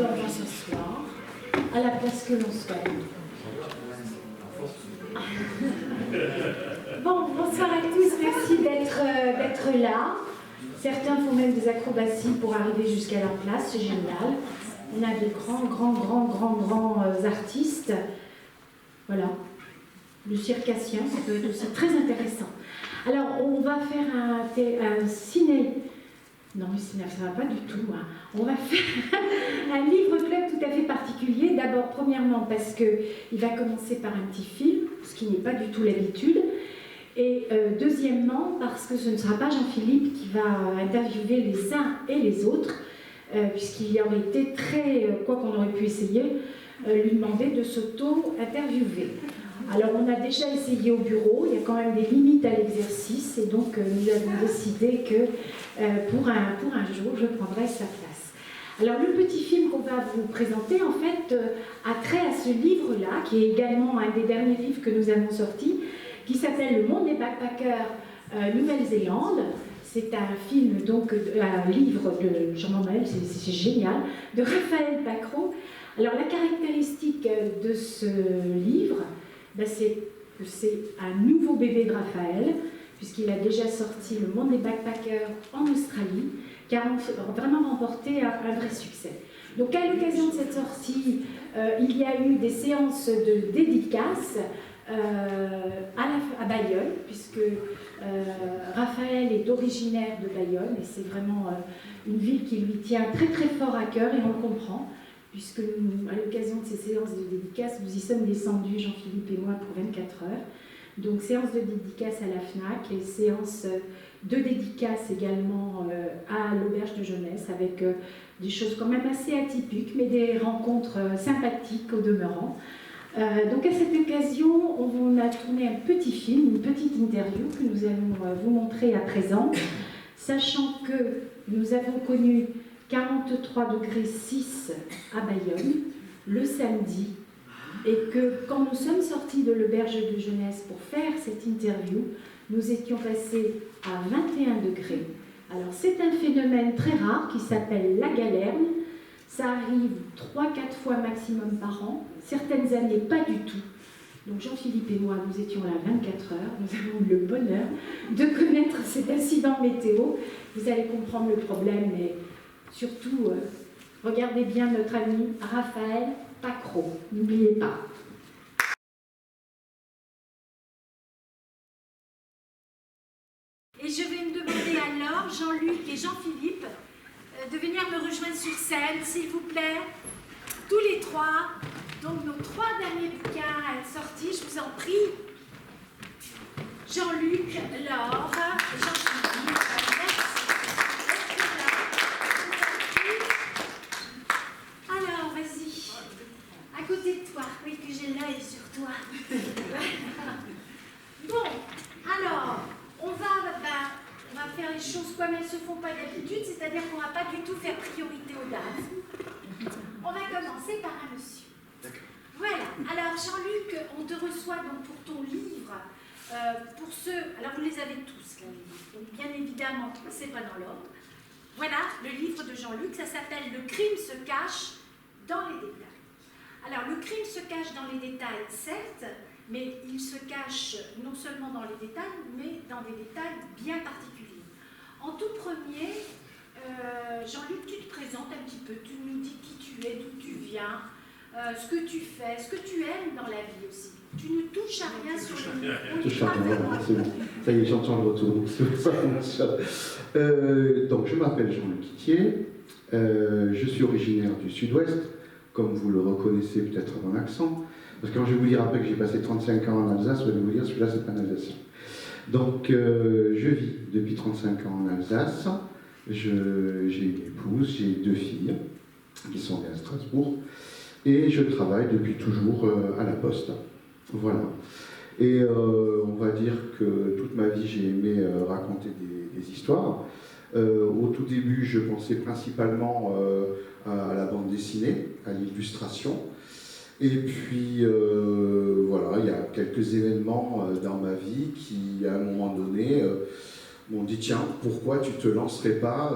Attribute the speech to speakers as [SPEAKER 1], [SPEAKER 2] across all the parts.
[SPEAKER 1] on va s'asseoir à la place que l'on souhaite. Bon, bonsoir à tous, merci d'être là. Certains font même des acrobaties pour arriver jusqu'à leur place, c'est génial. On a de grands artistes. Voilà. Le circassien, ça peut être aussi très intéressant. Alors, on va faire un ciné. Non, mais ça ne va pas du tout. Hein. On va faire un livre-club tout à fait particulier. D'abord, premièrement, parce qu'il va commencer par un petit film, ce qui n'est pas du tout l'habitude. Et deuxièmement, parce que ce ne sera pas Jean-Philippe qui va interviewer les uns et les autres, puisqu'il y aurait été très, quoi qu'on aurait pu essayer, lui demander de s'auto-interviewer. Alors on a déjà essayé au bureau, il y a quand même des limites à l'exercice, et donc nous avons décidé que pour un jour, je prendrai sa place. Alors le petit film qu'on va vous présenter, en fait, a trait à ce livre-là, qui est également un des derniers livres que nous avons sortis, qui s'appelle Le Monde des Backpackers Nouvelle-Zélande. C'est un film, donc un livre de Jean-Manuel, c'est génial, de Raphaël Pacro. Alors la caractéristique de ce livre, ben, c'est que c'est un nouveau bébé de Raphaël, puisqu'il a déjà sorti Le Monde des Backpackers en Australie, qui a vraiment remporté un vrai succès. Donc à l'occasion de cette sortie, il y a eu des séances de dédicaces à Bayonne, puisque Raphaël est originaire de Bayonne, et c'est vraiment une ville qui lui tient très fort à cœur, et on le comprend, puisque à l'occasion de ces séances de dédicaces, nous y sommes descendus, Jean-Philippe et moi, pour 24 heures. Donc séance de dédicaces à la FNAC et séance de dédicaces également à l'auberge de jeunesse, avec des choses quand même assez atypiques, mais des rencontres sympathiques au demeurant. Donc à cette occasion, on a tourné un petit film, une petite interview que nous allons vous montrer à présent, sachant que nous avons connu 43,6 degrés à Bayonne le samedi, et que quand nous sommes sortis de l'auberge de jeunesse pour faire cette interview, nous étions passés à 21 degrés. Alors c'est un phénomène très rare qui s'appelle la galerne. Ça arrive 3-4 fois maximum par an, certaines années pas du tout. Donc Jean-Philippe et moi, nous étions là 24 heures, nous avons eu le bonheur de connaître cet incident météo. Vous allez comprendre le problème, mais surtout, regardez bien notre ami Raphaël Pacro, n'oubliez pas. Et je vais me demander alors, Jean-Luc et Jean-Philippe, de venir me rejoindre sur scène, s'il vous plaît, tous les trois. Donc nos 3 derniers bouquins sortis, je vous en prie. Jean-Luc, Laure, Jean-Philippe, alors, vas-y. À côté de toi, oui, que j'ai l'œil sur toi. Bon, alors, on va faire les choses comme elles ne se font pas d'habitude, c'est-à-dire qu'on ne va pas du tout faire priorité aux dames. On va commencer par un monsieur. Voilà, alors Jean-Luc, on te reçoit donc pour ton livre, pour ceux, alors vous les avez tous là, les livres, donc bien évidemment, c'est pas dans l'ordre. Voilà, le livre de Jean-Luc, ça s'appelle « Le crime se cache dans les détails ». Alors, le crime se cache dans les détails, certes, mais il se cache non seulement dans les détails, mais dans des détails bien particuliers. En tout premier, Jean-Luc, tu te présentes un petit peu, tu nous dis qui tu es, d'où tu viens, ce que tu fais, ce que tu aimes dans la vie aussi. Tu ne touches à rien sur le livre.
[SPEAKER 2] Je touche à rien, c'est bon. Ça y est, j'entends le retour, donc ça fonctionne. Donc, je m'appelle Jean-Luc Itier, je suis originaire du Sud-Ouest, comme vous le reconnaissez peut-être à mon accent, parce que quand je vais vous dire après que j'ai passé 35 ans en Alsace, vous allez vous dire, celui-là, c'est pas un Alsacien. Donc, je vis depuis 35 ans en Alsace, j'ai une épouse, j'ai 2 filles, qui sont nées à Strasbourg, et je travaille depuis toujours à la Poste. Voilà. Et on va dire que toute ma vie, j'ai aimé raconter des histoires. Au tout début, je pensais principalement à la bande dessinée, à l'illustration. Et puis, voilà, il y a quelques événements dans ma vie qui, à un moment donné, m'ont dit « Tiens, pourquoi tu ne te lancerais pas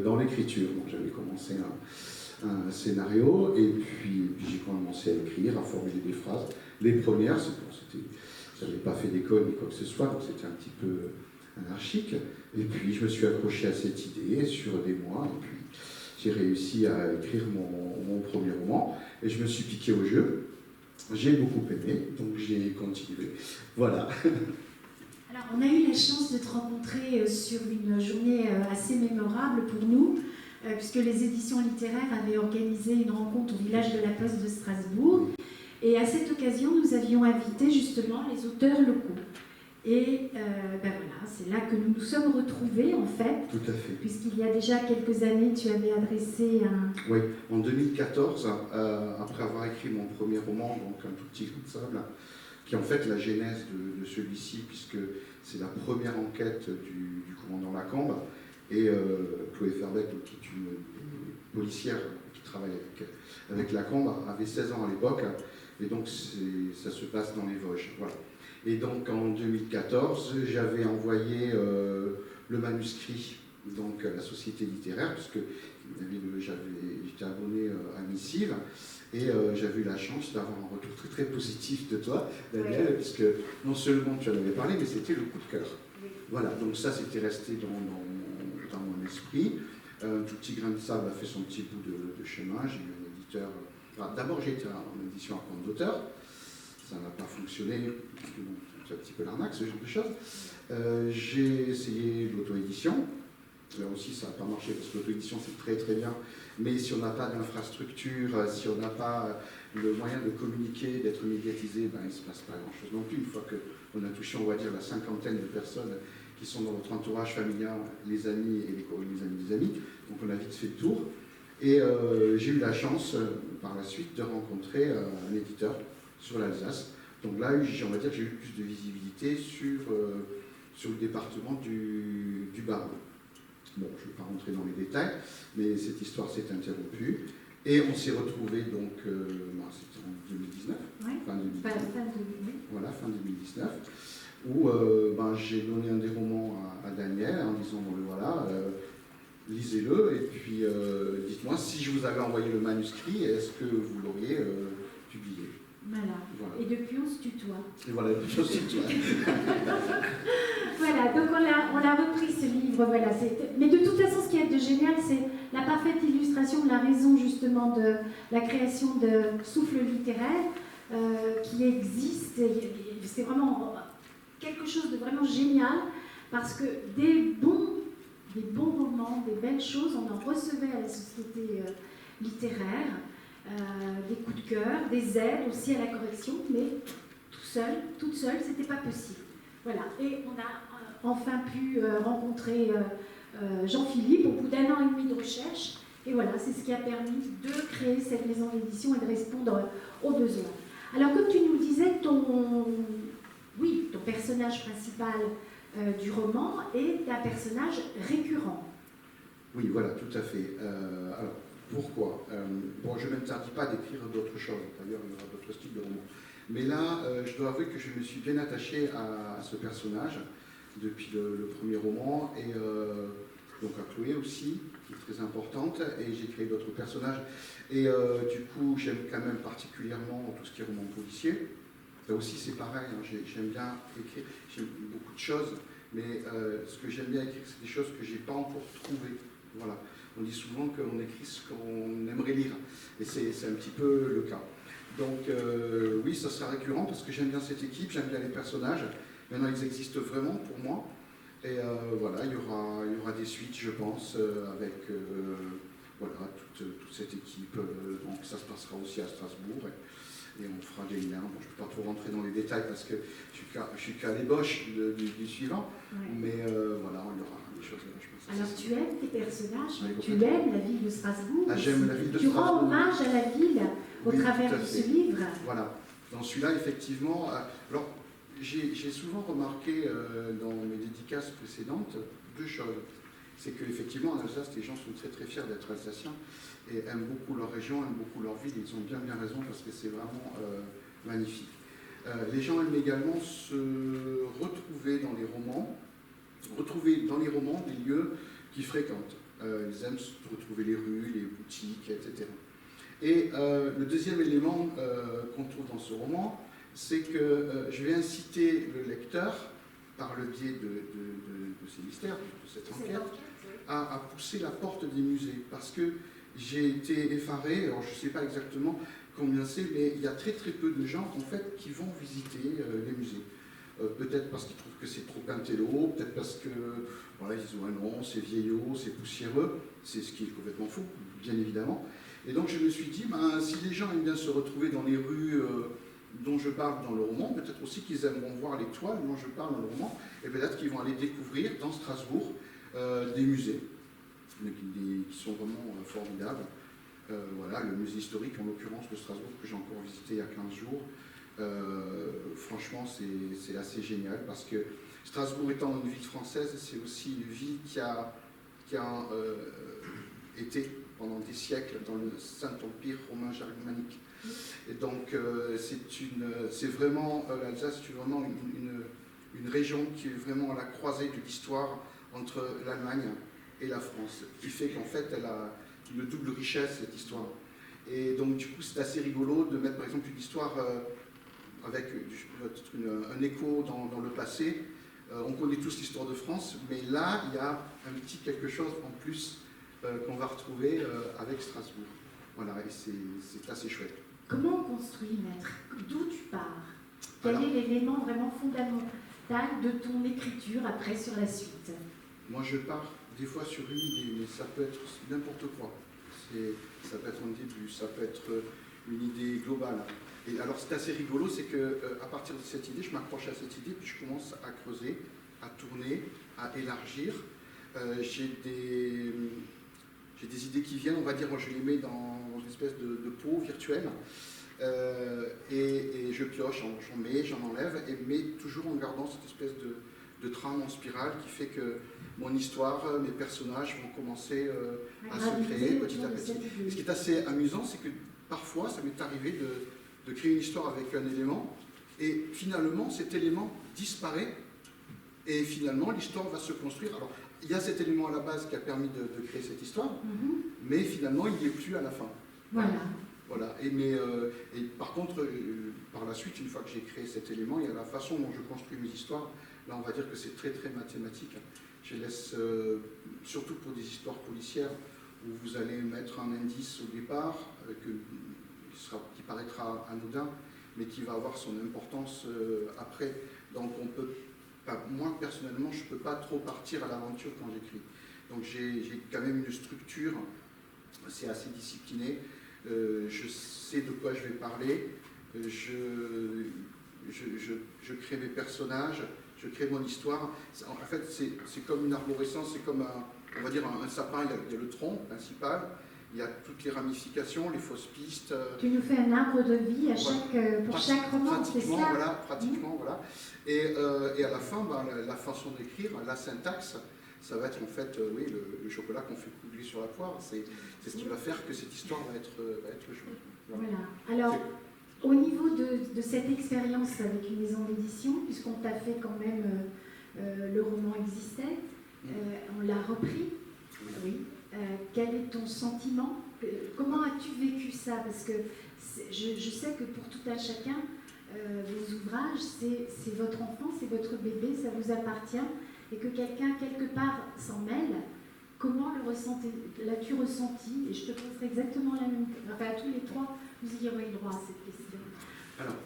[SPEAKER 2] dans l'écriture ?» Bon, j'avais commencé un scénario, et puis j'ai commencé à écrire, à formuler des phrases. Les premières, je n'avais pas fait d'école ni quoi que ce soit, donc c'était un petit peu anarchique. Et puis je me suis accroché à cette idée sur des mois, et puis j'ai réussi à écrire mon premier roman, et je me suis piqué au jeu. J'ai beaucoup aimé, donc j'ai continué. Voilà.
[SPEAKER 1] Alors, on a eu la chance de te rencontrer sur une journée assez mémorable pour nous, puisque les éditions littéraires avaient organisé une rencontre au village de la Poste de Strasbourg. Et à cette occasion, nous avions invité justement les auteurs locaux. Et voilà, c'est là que nous nous sommes retrouvés en fait.
[SPEAKER 2] Tout à fait.
[SPEAKER 1] Puisqu'il y a déjà quelques années, tu avais adressé un...
[SPEAKER 2] Oui, en 2014, après avoir écrit mon premier roman, donc Un tout petit grain de sable, qui est en fait la genèse de celui-ci, puisque c'est la première enquête du commandant Lacambe, et Chloé Ferbeck, qui est une policière qui travaille avec Lacambe, avait 16 ans à l'époque, et donc ça se passe dans les Vosges. Voilà. Et donc en 2014, j'avais envoyé le manuscrit donc, à la société littéraire, puisque j'étais abonné à Missive, et j'avais eu la chance d'avoir un retour très très positif de toi, Daniel, oui. Puisque non seulement tu en avais parlé, mais c'était le coup de cœur. Oui. Voilà, donc ça c'était resté dans mon esprit. Un tout petit grain de sable a fait son petit bout de chemin. J'ai eu un éditeur. D'abord j'ai été en édition à compte d'auteur. Ça n'a pas fonctionné, parce que bon, c'est un petit peu l'arnaque, ce genre de choses. J'ai essayé l'auto-édition. Là aussi, ça n'a pas marché, parce que l'auto-édition, c'est très très bien. Mais si on n'a pas d'infrastructure, si on n'a pas le moyen de communiquer, d'être médiatisé, ben, il ne se passe pas grand-chose non plus. Une fois qu'on a touché, on va dire, la cinquantaine de personnes qui sont dans votre entourage familial, les amis et les amis des amis, donc on a vite fait le tour. Et j'ai eu la chance, par la suite, de rencontrer un éditeur sur l'Alsace. Donc là, on va dire que j'ai eu plus de visibilité sur le département du Bas-Rhin. Bon, je ne vais pas rentrer dans les détails, mais cette histoire s'est interrompue. Et on s'est retrouvés, donc, c'était en 2019,
[SPEAKER 1] ouais.
[SPEAKER 2] Fin 2019. Voilà, fin 2019, où j'ai donné un des romans à Daniel en disant, bon, voilà, lisez-le, et puis dites-moi si je vous avais envoyé le manuscrit, est-ce que vous l'auriez publié?
[SPEAKER 1] Voilà. Et depuis, on se tutoie.
[SPEAKER 2] Et voilà, depuis, on se tutoie.
[SPEAKER 1] Voilà, donc on a repris ce livre. Voilà, mais de toute façon, ce qui est de génial, c'est la parfaite illustration de la raison, justement, de la création de Souffle littéraire qui existe. C'est vraiment quelque chose de vraiment génial, parce que des bons romans, des belles choses, on en recevait à la société littéraire. Des coups de cœur, des aides aussi à la correction, mais toute seule, c'était pas possible. Voilà. Et on a enfin pu rencontrer Jean-Philippe au bout d'1 an et demi de recherche. Et voilà, c'est ce qui a permis de créer cette maison d'édition et de répondre aux besoins. Alors, comme tu nous disais, ton personnage principal du roman est un personnage récurrent.
[SPEAKER 2] Oui, voilà, tout à fait. Alors, pourquoi je ne m'interdis pas d'écrire d'autres choses, d'ailleurs il y aura d'autres styles de romans. Mais là, je dois avouer que je me suis bien attaché à ce personnage depuis le premier roman, et donc à Chloé aussi, qui est très importante, et j'ai créé d'autres personnages. Et du coup, j'aime quand même particulièrement tout ce qui est roman policier. Là aussi, c'est pareil, hein, j'aime bien écrire, j'aime beaucoup de choses, mais ce que j'aime bien écrire, c'est des choses que je n'ai pas encore trouvées. Voilà. On dit souvent qu'on écrit ce qu'on aimerait lire, et c'est un petit peu le cas. Donc oui, ça sera récurrent parce que j'aime bien cette équipe, j'aime bien les personnages. Maintenant, ils existent vraiment pour moi. Et voilà, il y aura des suites, je pense, avec voilà, toute cette équipe. Donc ça se passera aussi à Strasbourg. Et on fera des liens. Bon, je ne peux pas trop rentrer dans les détails parce que je suis qu'à l'ébauche du suivant. Ouais. Mais voilà, il y aura des choses là, je pense.
[SPEAKER 1] Alors tu aimes tes personnages, oui, tu aimes la ville de Strasbourg.
[SPEAKER 2] Ah, j'aime la ville de
[SPEAKER 1] Strasbourg. Tu rends hommage à la ville au travers de ce livre.
[SPEAKER 2] Voilà. Dans celui-là, effectivement, alors j'ai souvent remarqué dans mes dédicaces précédentes deux choses. C'est qu'effectivement, en Alsace, les gens sont très très fiers d'être alsaciens et aiment beaucoup leur région, aiment beaucoup leur ville. Ils ont bien raison parce que c'est vraiment magnifique. Les gens aiment également se retrouver dans les romans des lieux qu'ils fréquentent. Ils aiment retrouver les rues, les boutiques, etc. Et le deuxième élément qu'on trouve dans ce roman, c'est que je vais inciter le lecteur, par le biais de ces mystères, de cette enquête, à pousser la porte des musées. Parce que j'ai été effaré, alors je ne sais pas exactement combien c'est, mais il y a très très peu de gens en fait qui vont visiter les musées. Peut-être parce qu'ils trouvent que c'est trop intello, peut-être parce que voilà, ils ont un nom, c'est vieillot, c'est poussiéreux, c'est ce qui est complètement faux, bien évidemment. Et donc je me suis dit, ben, si les gens aiment bien se retrouver dans les rues dont je parle dans le roman, peut-être aussi qu'ils aimeront voir les toiles dont je parle dans le roman, et peut-être qu'ils vont aller découvrir dans Strasbourg des musées qui sont vraiment formidables. Voilà, le musée historique en l'occurrence de Strasbourg que j'ai encore visité il y a 15 jours. Franchement, c'est assez génial parce que Strasbourg étant une ville française, c'est aussi une ville qui a été pendant des siècles dans le Saint-Empire romain germanique. Et donc, c'est vraiment, l'Alsace, c'est vraiment une région qui est vraiment à la croisée de l'histoire entre l'Allemagne et la France, qui fait qu'en fait, elle a une double richesse, cette histoire. Et donc, du coup, c'est assez rigolo de mettre, par exemple, une histoire avec un écho dans le passé. On connaît tous l'histoire de France, mais là, il y a un petit quelque chose en plus qu'on va retrouver avec Strasbourg. Voilà, et c'est assez chouette.
[SPEAKER 1] Comment on construit, maître? D'où tu pars? Quel est l'élément vraiment fondamental de ton écriture après sur la suite?
[SPEAKER 2] Moi, je pars des fois sur une idée, mais ça peut être n'importe quoi. Ça peut être un début, ça peut être une idée globale. Et alors, c'est assez rigolo, c'est qu'à partir de cette idée, je m'accroche à cette idée, puis je commence à creuser, à tourner, à élargir. J'ai des idées qui viennent, on va dire, je les mets dans une espèce de pot virtuel, et je pioche, j'en mets, j'en enlève, mais toujours en gardant cette espèce de trame en spirale qui fait que mon histoire, mes personnages vont commencer à se créer petit à petit. Ce qui est assez amusant, c'est que parfois, ça m'est arrivé de créer une histoire avec un élément, et finalement, cet élément disparaît, et finalement, l'histoire va se construire. Alors, il y a cet élément à la base qui a permis de créer cette histoire, mais finalement, il n'y est plus à la fin. Voilà. Et par contre, par la suite, une fois que j'ai créé cet élément, il y a la façon dont je construis mes histoires. Là, on va dire que c'est très, très mathématique. Je laisse, surtout pour des histoires policières, où vous allez mettre un indice au départ, qui paraîtra anodin, mais qui va avoir son importance après. Donc, moi, personnellement, je ne peux pas trop partir à l'aventure quand j'écris. Donc, j'ai quand même une structure, c'est assez discipliné. Je sais de quoi je vais parler. Je crée mes personnages, je crée mon histoire. En fait, c'est comme une arborescence, c'est comme on va dire un sapin. Il y a le tronc principal, il y a toutes les ramifications, les fausses pistes.
[SPEAKER 1] Tu nous fais un arbre de vie pour chaque roman, c'est ça?
[SPEAKER 2] Voilà, pratiquement, voilà. Et à la fin, la façon d'écrire, la syntaxe, ça va être en fait, oui, le chocolat qu'on fait couler sur la poire. C'est ce qui va faire que cette histoire va être chouette.
[SPEAKER 1] Voilà. Alors, au niveau de cette expérience avec une maison d'édition, puisqu'on t'a fait quand même, le roman existait, on l'a repris, oui. Quel est ton sentiment? Comment as-tu vécu ça? Parce que je sais que pour tout un chacun, vos ouvrages, c'est votre enfant, c'est votre bébé, ça vous appartient, et que quelqu'un, quelque part, s'en mêle. Comment l'as-tu ressenti? Et je te poserai exactement la même question. Enfin, à tous les trois, vous y aurez droit à cette question.
[SPEAKER 2] Alors,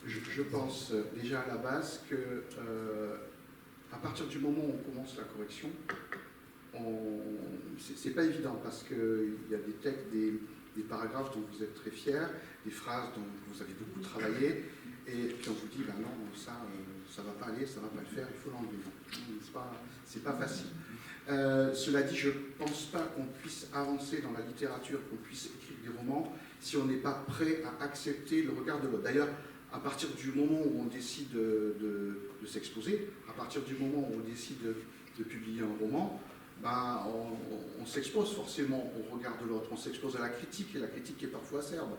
[SPEAKER 2] je pense déjà à la base que à partir du moment où on commence la correction, c'est pas évident parce qu'il y a des textes, des paragraphes dont vous êtes très fiers, des phrases dont vous avez beaucoup travaillé, et puis on vous dit, ben non, ça va pas aller, ça va pas le faire, il faut l'enlever. C'est pas facile. Cela dit, je pense pas qu'on puisse avancer dans la littérature, qu'on puisse écrire des romans, si on n'est pas prêt à accepter le regard de l'autre. D'ailleurs, à partir du moment où on décide de s'exposer, à partir du moment où on décide de publier un roman, on s'expose forcément au regard de l'autre, on s'expose à la critique, et la critique est parfois acerbe.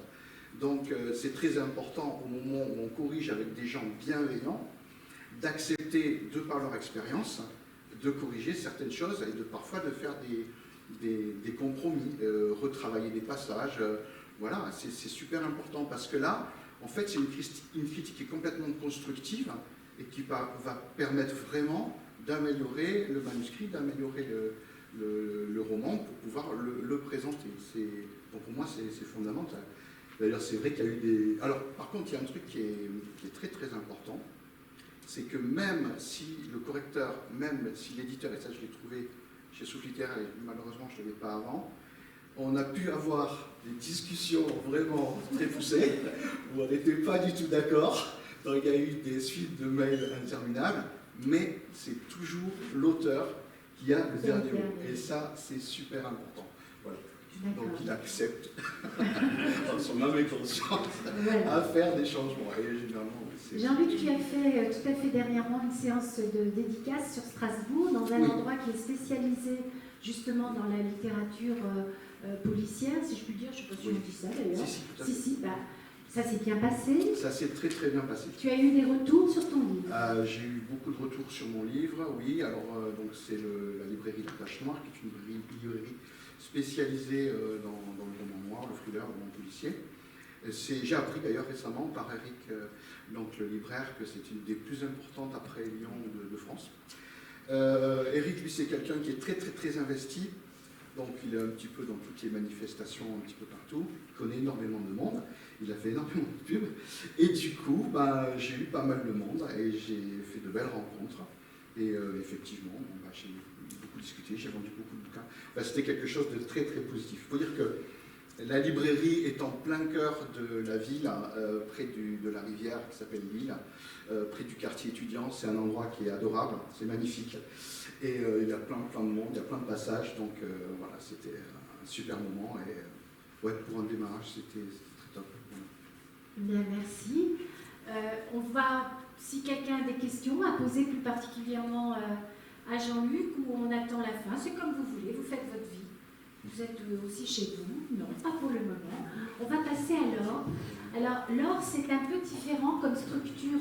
[SPEAKER 2] Donc c'est très important au moment où on corrige avec des gens bienveillants, d'accepter, de par leur expérience, de corriger certaines choses et parfois de faire des compromis, retravailler des passages. Voilà, c'est super important parce que là, en fait, c'est une critique qui est complètement constructive et qui va permettre vraiment d'améliorer le manuscrit, d'améliorer le roman pour pouvoir le présenter. Donc pour moi, c'est fondamental. D'ailleurs, c'est vrai qu'il y a eu des... Alors, par contre, il y a un truc qui est très très important, c'est que même si le correcteur, même si l'éditeur, et ça je l'ai trouvé chez Souffle Littéraire, et malheureusement je ne l'avais pas avant, on a pu avoir des discussions vraiment très poussées, où on n'était pas du tout d'accord, donc il y a eu des suites de mails interminables, mais c'est toujours l'auteur qui a le dernier mot, et ça c'est super important. Voilà. Donc il accepte, en son âme et conscience, à faire des changements. Et généralement,
[SPEAKER 1] j'ai envie que tu as fait tout à fait dernièrement une séance de dédicace sur Strasbourg, dans un endroit qui est spécialisé justement dans la littérature policière, si je puis dire. Je ne sais pas si on dit ça d'ailleurs. Si, bah, ça s'est bien passé. Ça s'est très très bien passé. Tu as eu des retours sur ton livre?
[SPEAKER 2] J'ai eu beaucoup de retours sur mon livre, oui. Alors, donc c'est la librairie La Tache Noire, qui est une librairie spécialisée dans le roman noir, le thriller, le roman policier. J'ai appris d'ailleurs récemment par Eric, donc le libraire, que c'est une des plus importantes après Lyon de France. Eric, lui, c'est quelqu'un qui est très très très investi. Donc il est un petit peu dans toutes les manifestations, un petit peu partout. Il connaît énormément de monde. Il a fait énormément de pubs. Et du coup, j'ai eu pas mal de monde et j'ai fait de belles rencontres. Et effectivement, j'ai beaucoup discuté, j'ai vendu beaucoup de bouquins. C'était quelque chose de très très positif. Il faut dire que la librairie est en plein cœur de la ville, près de la rivière qui s'appelle Lille, près du quartier étudiant. C'est un endroit qui est adorable, c'est magnifique. Et il y a plein de monde, il y a plein de passages. Donc voilà, c'était un super moment. Et ouais, pour un démarrage, c'était très top.
[SPEAKER 1] Bien, merci. On va, si quelqu'un a des questions à poser plus particulièrement à Jean-Luc, ou on attend la fin, c'est comme vous voulez, vous faites votre vie. Vous êtes aussi chez vous? Non, pas pour le moment. On va passer à l'or. Alors, l'or, c'est un peu différent comme structure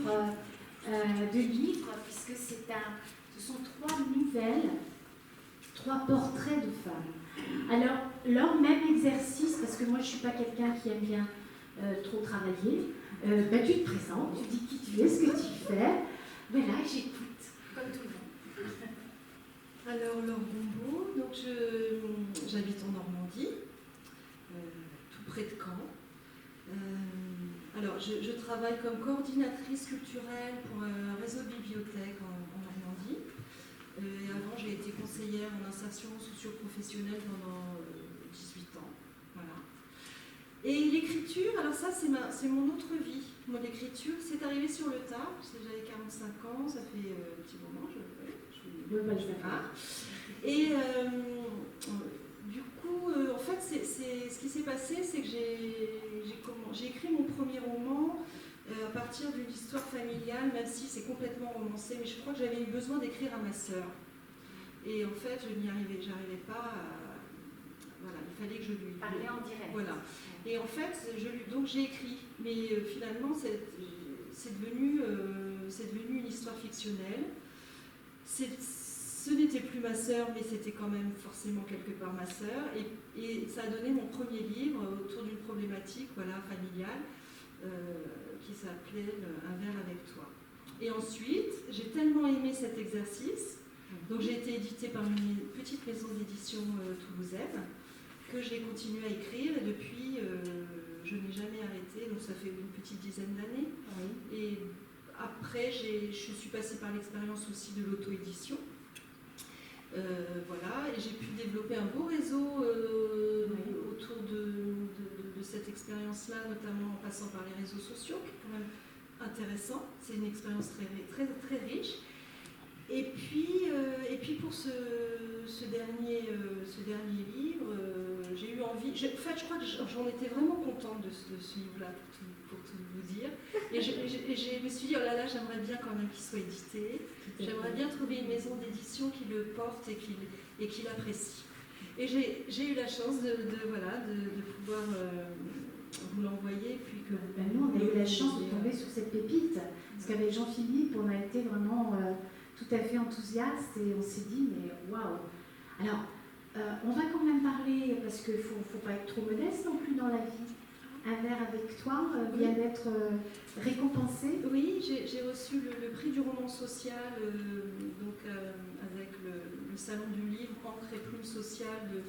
[SPEAKER 1] de livre, puisque ce sont 3 nouvelles, 3 portraits de femmes. Alors, l'or, même exercice, parce que moi, je ne suis pas quelqu'un qui aime bien trop travailler, tu te présentes, tu dis qui tu es, ce que tu fais. Voilà, j'écoute, comme tout le monde.
[SPEAKER 3] Alors, Laure Gombaud, donc j'habite en Normandie, tout près de Caen. Alors, je travaille comme coordinatrice culturelle pour un réseau de bibliothèques en Normandie. Et avant, j'ai été conseillère en insertion socio-professionnelle pendant 18 ans. Voilà. Et l'écriture, alors ça, c'est mon autre vie. Moi, l'écriture, c'est arrivé sur le tard. J'avais 45 ans, ça fait un petit moment. Et du coup, en fait, ce qui s'est passé, c'est que j'ai écrit mon premier roman à partir d'une histoire familiale, même si c'est complètement romancé, mais je crois que j'avais eu besoin d'écrire à ma sœur. Et en fait, j'arrivais pas à... Voilà, il fallait que je lui...
[SPEAKER 1] Parler en direct.
[SPEAKER 3] Voilà. Et en fait, donc j'ai écrit, mais finalement, c'est devenu une histoire fictionnelle. Ce n'était plus ma sœur, mais c'était quand même forcément quelque part ma sœur. Et ça a donné mon premier livre autour d'une problématique familiale qui s'appelait Un verre avec toi. Et ensuite, j'ai tellement aimé cet exercice, donc j'ai été éditée par une petite maison d'édition toulousaine, que j'ai continué à écrire et depuis, je n'ai jamais arrêté, donc ça fait une petite dizaine d'années. Oui. Et après, je suis passée par l'expérience aussi de l'auto-édition. Voilà, et j'ai pu développer un beau réseau autour de cette expérience-là, notamment en passant par les réseaux sociaux, qui est quand même intéressant. C'est une expérience très, très, très riche. Et puis pour ce dernier livre, j'ai eu envie... En fait, je crois que j'en étais vraiment contente de ce livre-là, pour tout vous dire. Et je me suis dit, oh là là, j'aimerais bien quand même qu'il soit édité. J'aimerais bien trouver une maison d'édition qui le porte et qui l'apprécie. Et j'ai eu la chance de pouvoir vous l'envoyer. Puis que
[SPEAKER 1] nous, on a eu la chance de tomber sur cette pépite. Parce qu'avec Jean-Philippe, on a été vraiment tout à fait enthousiaste et on s'est dit, mais waouh! Alors, on va quand même parler, parce qu'il ne faut pas être trop modeste non plus dans la vie. Un verre avec toi vient d'être récompensé.
[SPEAKER 3] Oui, j'ai reçu le prix du roman social avec le Salon du livre, Encre et plume sociale de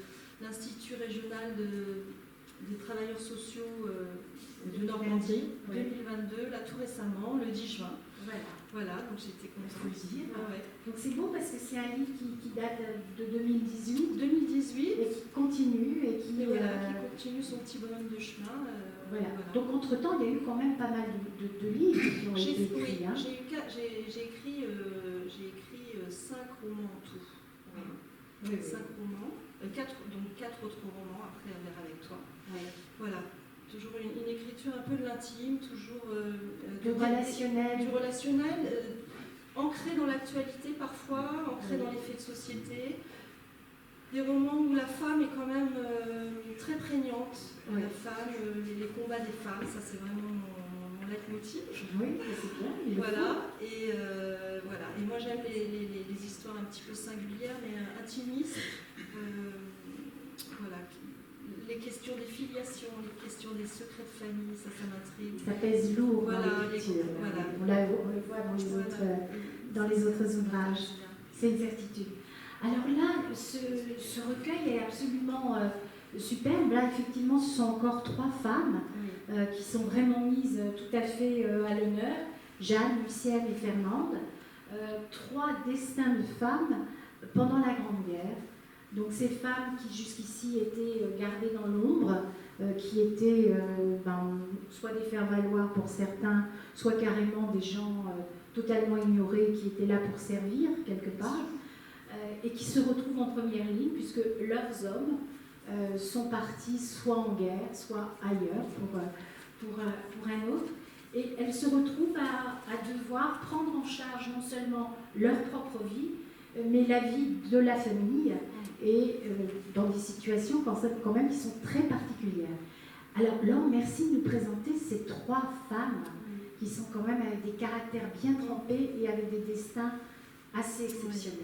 [SPEAKER 3] l'Institut régional des travailleurs sociaux de Normandie, 2022, là tout récemment, le 10 juin. Voilà, donc j'étais contente.
[SPEAKER 1] Donc c'est beau parce que c'est un livre qui date de 2018.
[SPEAKER 3] 2018.
[SPEAKER 1] Et qui continue
[SPEAKER 3] qui continue son petit bonhomme de chemin.
[SPEAKER 1] Voilà. Donc entre-temps, il y a eu quand même pas mal de livres qui ont été écrits.
[SPEAKER 3] Oui, j'ai écrit 5 romans en tout. Oui. 5 romans, 4 autres romans après Un verre avec toi. Voilà. Toujours une écriture un peu de l'intime, toujours
[SPEAKER 1] du relationnel,
[SPEAKER 3] ancré dans l'actualité parfois, ancré dans les faits de société. Des romans où la femme est quand même très prégnante. La femme, les combats des femmes, ça c'est vraiment mon leitmotiv.
[SPEAKER 1] Oui, c'est bien.
[SPEAKER 3] Voilà. Et moi j'aime les histoires un petit peu singulières, mais intimistes. Les questions des filiations, les questions des secrets de famille, ça m'intrigue.
[SPEAKER 1] Ça pèse lourd.
[SPEAKER 3] Voilà,
[SPEAKER 1] on le voit dans les autres ouvrages. C'est une certitude. Alors là, ce recueil est absolument superbe. Là, effectivement, ce sont encore 3 femmes qui sont vraiment mises tout à fait à l'honneur. Jeanne, Lucienne et Fernande. 3 destins de femmes pendant la Grande Guerre. Donc ces femmes qui jusqu'ici étaient gardées dans l'ombre, qui étaient soit des faire-valoir pour certains, soit carrément des gens totalement ignorés qui étaient là pour servir quelque part, et qui se retrouvent en première ligne puisque leurs hommes sont partis soit en guerre, soit ailleurs pour un autre. Et elles se retrouvent à devoir prendre en charge non seulement leur propre vie, mais la vie de la famille, et dans des situations quand même qui sont très particulières. Alors Laure, merci de nous présenter ces 3 femmes qui sont quand même avec des caractères bien trempés et avec des destins assez exceptionnels.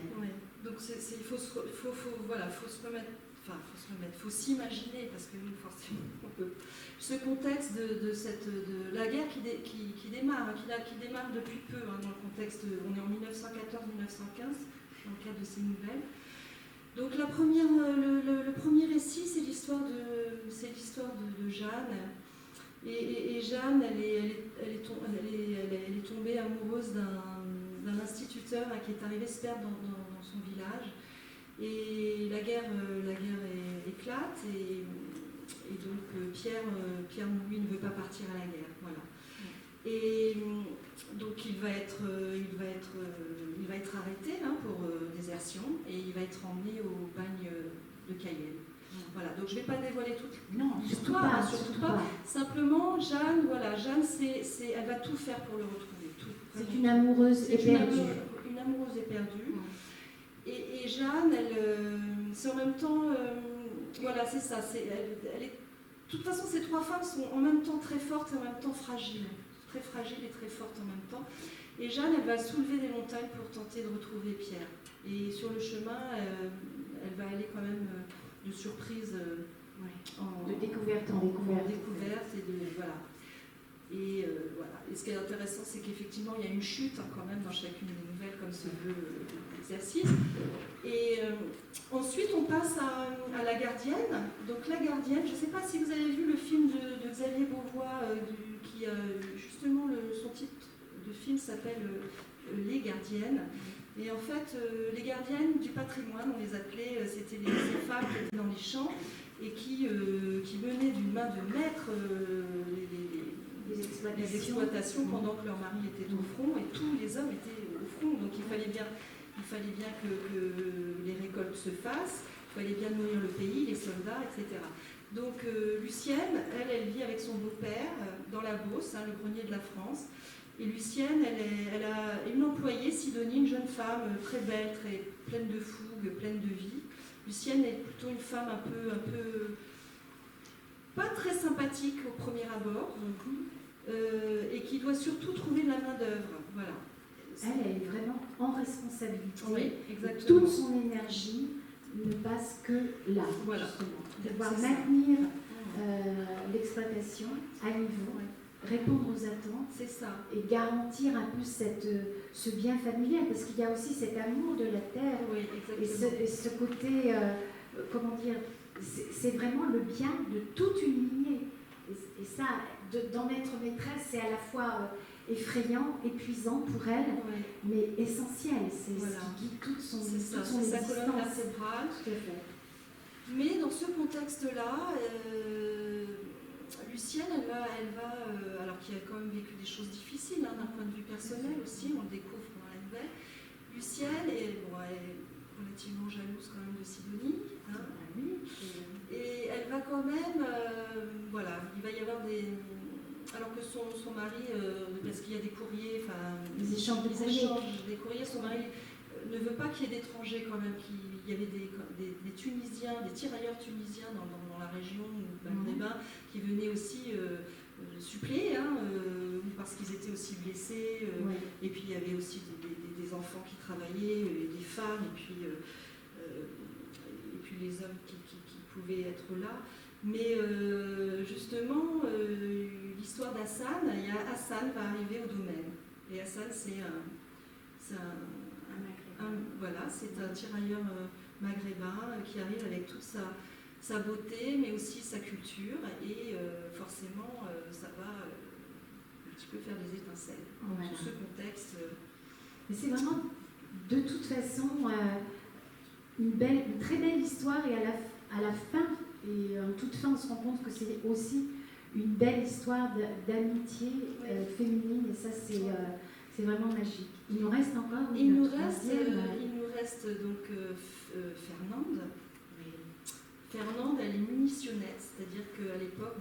[SPEAKER 3] Donc il faut se remettre, faut s'imaginer, parce que forcément, ce contexte de la guerre qui démarre depuis peu, dans le contexte, on est en 1914-1915, dans le cadre de ces nouvelles. Donc le premier récit, c'est l'histoire de Jeanne. Et Jeanne, elle est tombée amoureuse d'un instituteur qui est arrivé se perdre dans son village. Et la guerre éclate et donc Pierre Mouly ne veut pas partir à la guerre. Voilà. Et donc il va être arrêté pour désertion et il va être emmené au bagne de Cayenne. Voilà, donc je ne vais pas dévoiler toute l'histoire, surtout pas. Simplement, Jeanne, elle va tout faire pour le retrouver.
[SPEAKER 1] C'est une amoureuse éperdue.
[SPEAKER 3] Une amoureuse éperdue. Et Jeanne, c'est en même temps, c'est ça. De toute façon, ces 3 femmes sont en même temps très fortes et en même temps fragiles. Très fragiles et très fortes en même temps. Et Jeanne, elle va soulever des montagnes pour tenter de retrouver Pierre. Et sur le chemin, elle va aller quand même de surprise
[SPEAKER 1] de découverte en découverte.
[SPEAKER 3] Et ce qui est intéressant, c'est qu'effectivement, il y a une chute quand même dans chacune des nouvelles, comme se veut l'exercice. Et ensuite, on passe à La Gardienne. Donc La Gardienne, je ne sais pas si vous avez vu le film de Xavier Beauvois, qui justement, son titre de film s'appelle Les Gardiennes. Et en fait, les gardiennes du patrimoine, on les appelait, c'était ces femmes qui étaient dans les champs et qui menaient d'une main de maître les exploitations pendant que leur mari était au front et tous les hommes étaient au front. Donc il fallait bien que les récoltes se fassent, il fallait bien nourrir le pays, les soldats, etc. Donc Lucienne, elle vit avec son beau-père dans la Beauce, le grenier de la France. Et Lucienne, elle a une employée, Sidonie, une jeune femme très belle, très pleine de fougue, pleine de vie. Lucienne est plutôt une femme un peu pas très sympathique au premier abord, et qui doit surtout trouver de la main-d'œuvre. Voilà.
[SPEAKER 1] Elle est vraiment en responsabilité.
[SPEAKER 3] Oui, exactement.
[SPEAKER 1] Toute son énergie ne passe que là,
[SPEAKER 3] Voilà.
[SPEAKER 1] justement. Devoir
[SPEAKER 3] C'est ça.
[SPEAKER 1] maintenir l'exploitation à niveau, répondre aux attentes
[SPEAKER 3] C'est ça.
[SPEAKER 1] et garantir un peu ce bien familial, parce qu'il y a aussi cet amour de la terre
[SPEAKER 3] Oui,
[SPEAKER 1] et
[SPEAKER 3] exactement.
[SPEAKER 1] ce côté, comment dire, c'est vraiment le bien de toute une lignée. Et ça, d'en être maîtresse, c'est à la fois effrayant, épuisant pour elle,
[SPEAKER 3] Ouais.
[SPEAKER 1] mais essentiel. C'est
[SPEAKER 3] Voilà.
[SPEAKER 1] ce qui guide toute son
[SPEAKER 3] C'est ça,
[SPEAKER 1] toute son
[SPEAKER 3] c'est sa colonne
[SPEAKER 1] existence.
[SPEAKER 3] vertébrale.
[SPEAKER 1] Tout à fait.
[SPEAKER 3] Mais dans ce contexte-là, Lucienne, elle va alors qu'il a quand même vécu des choses difficiles d'un point de vue personnel aussi, on le découvre pendant la nouvelle. Lucienne elle est relativement jalouse quand même de Sidonie. Hein. Et elle va quand même, il va y avoir des... Alors que son mari, parce qu'il y a des courriers,
[SPEAKER 1] Des échanges
[SPEAKER 3] des courriers, son mari ne veut pas qu'il y ait d'étrangers quand même, qu'il y avait des Tunisiens, des tirailleurs tunisiens dans la région maghrébin qui venaient aussi suppléer, parce qu'ils étaient aussi blessés, et puis il y avait aussi des enfants qui travaillaient, des femmes, et puis les hommes qui pouvaient être là. Mais justement, l'histoire d'Hassan, Hassan va arriver au domaine. Et Hassan, c'est un tirailleur maghrébin qui arrive avec toute sa beauté, mais aussi sa culture. Et forcément, ça va un petit peu faire des étincelles.
[SPEAKER 1] Voilà.
[SPEAKER 3] Tout ce contexte.
[SPEAKER 1] Mais c'est vraiment, de toute façon, une très belle histoire. Et à la fin, et en toute fin, on se rend compte que c'est aussi une belle histoire d'amitié féminine. Et ça, c'est vraiment magique. Il nous reste encore
[SPEAKER 3] il nous reste donc Fernande. Fernande, elle est munitionnette, c'est-à-dire qu'à l'époque,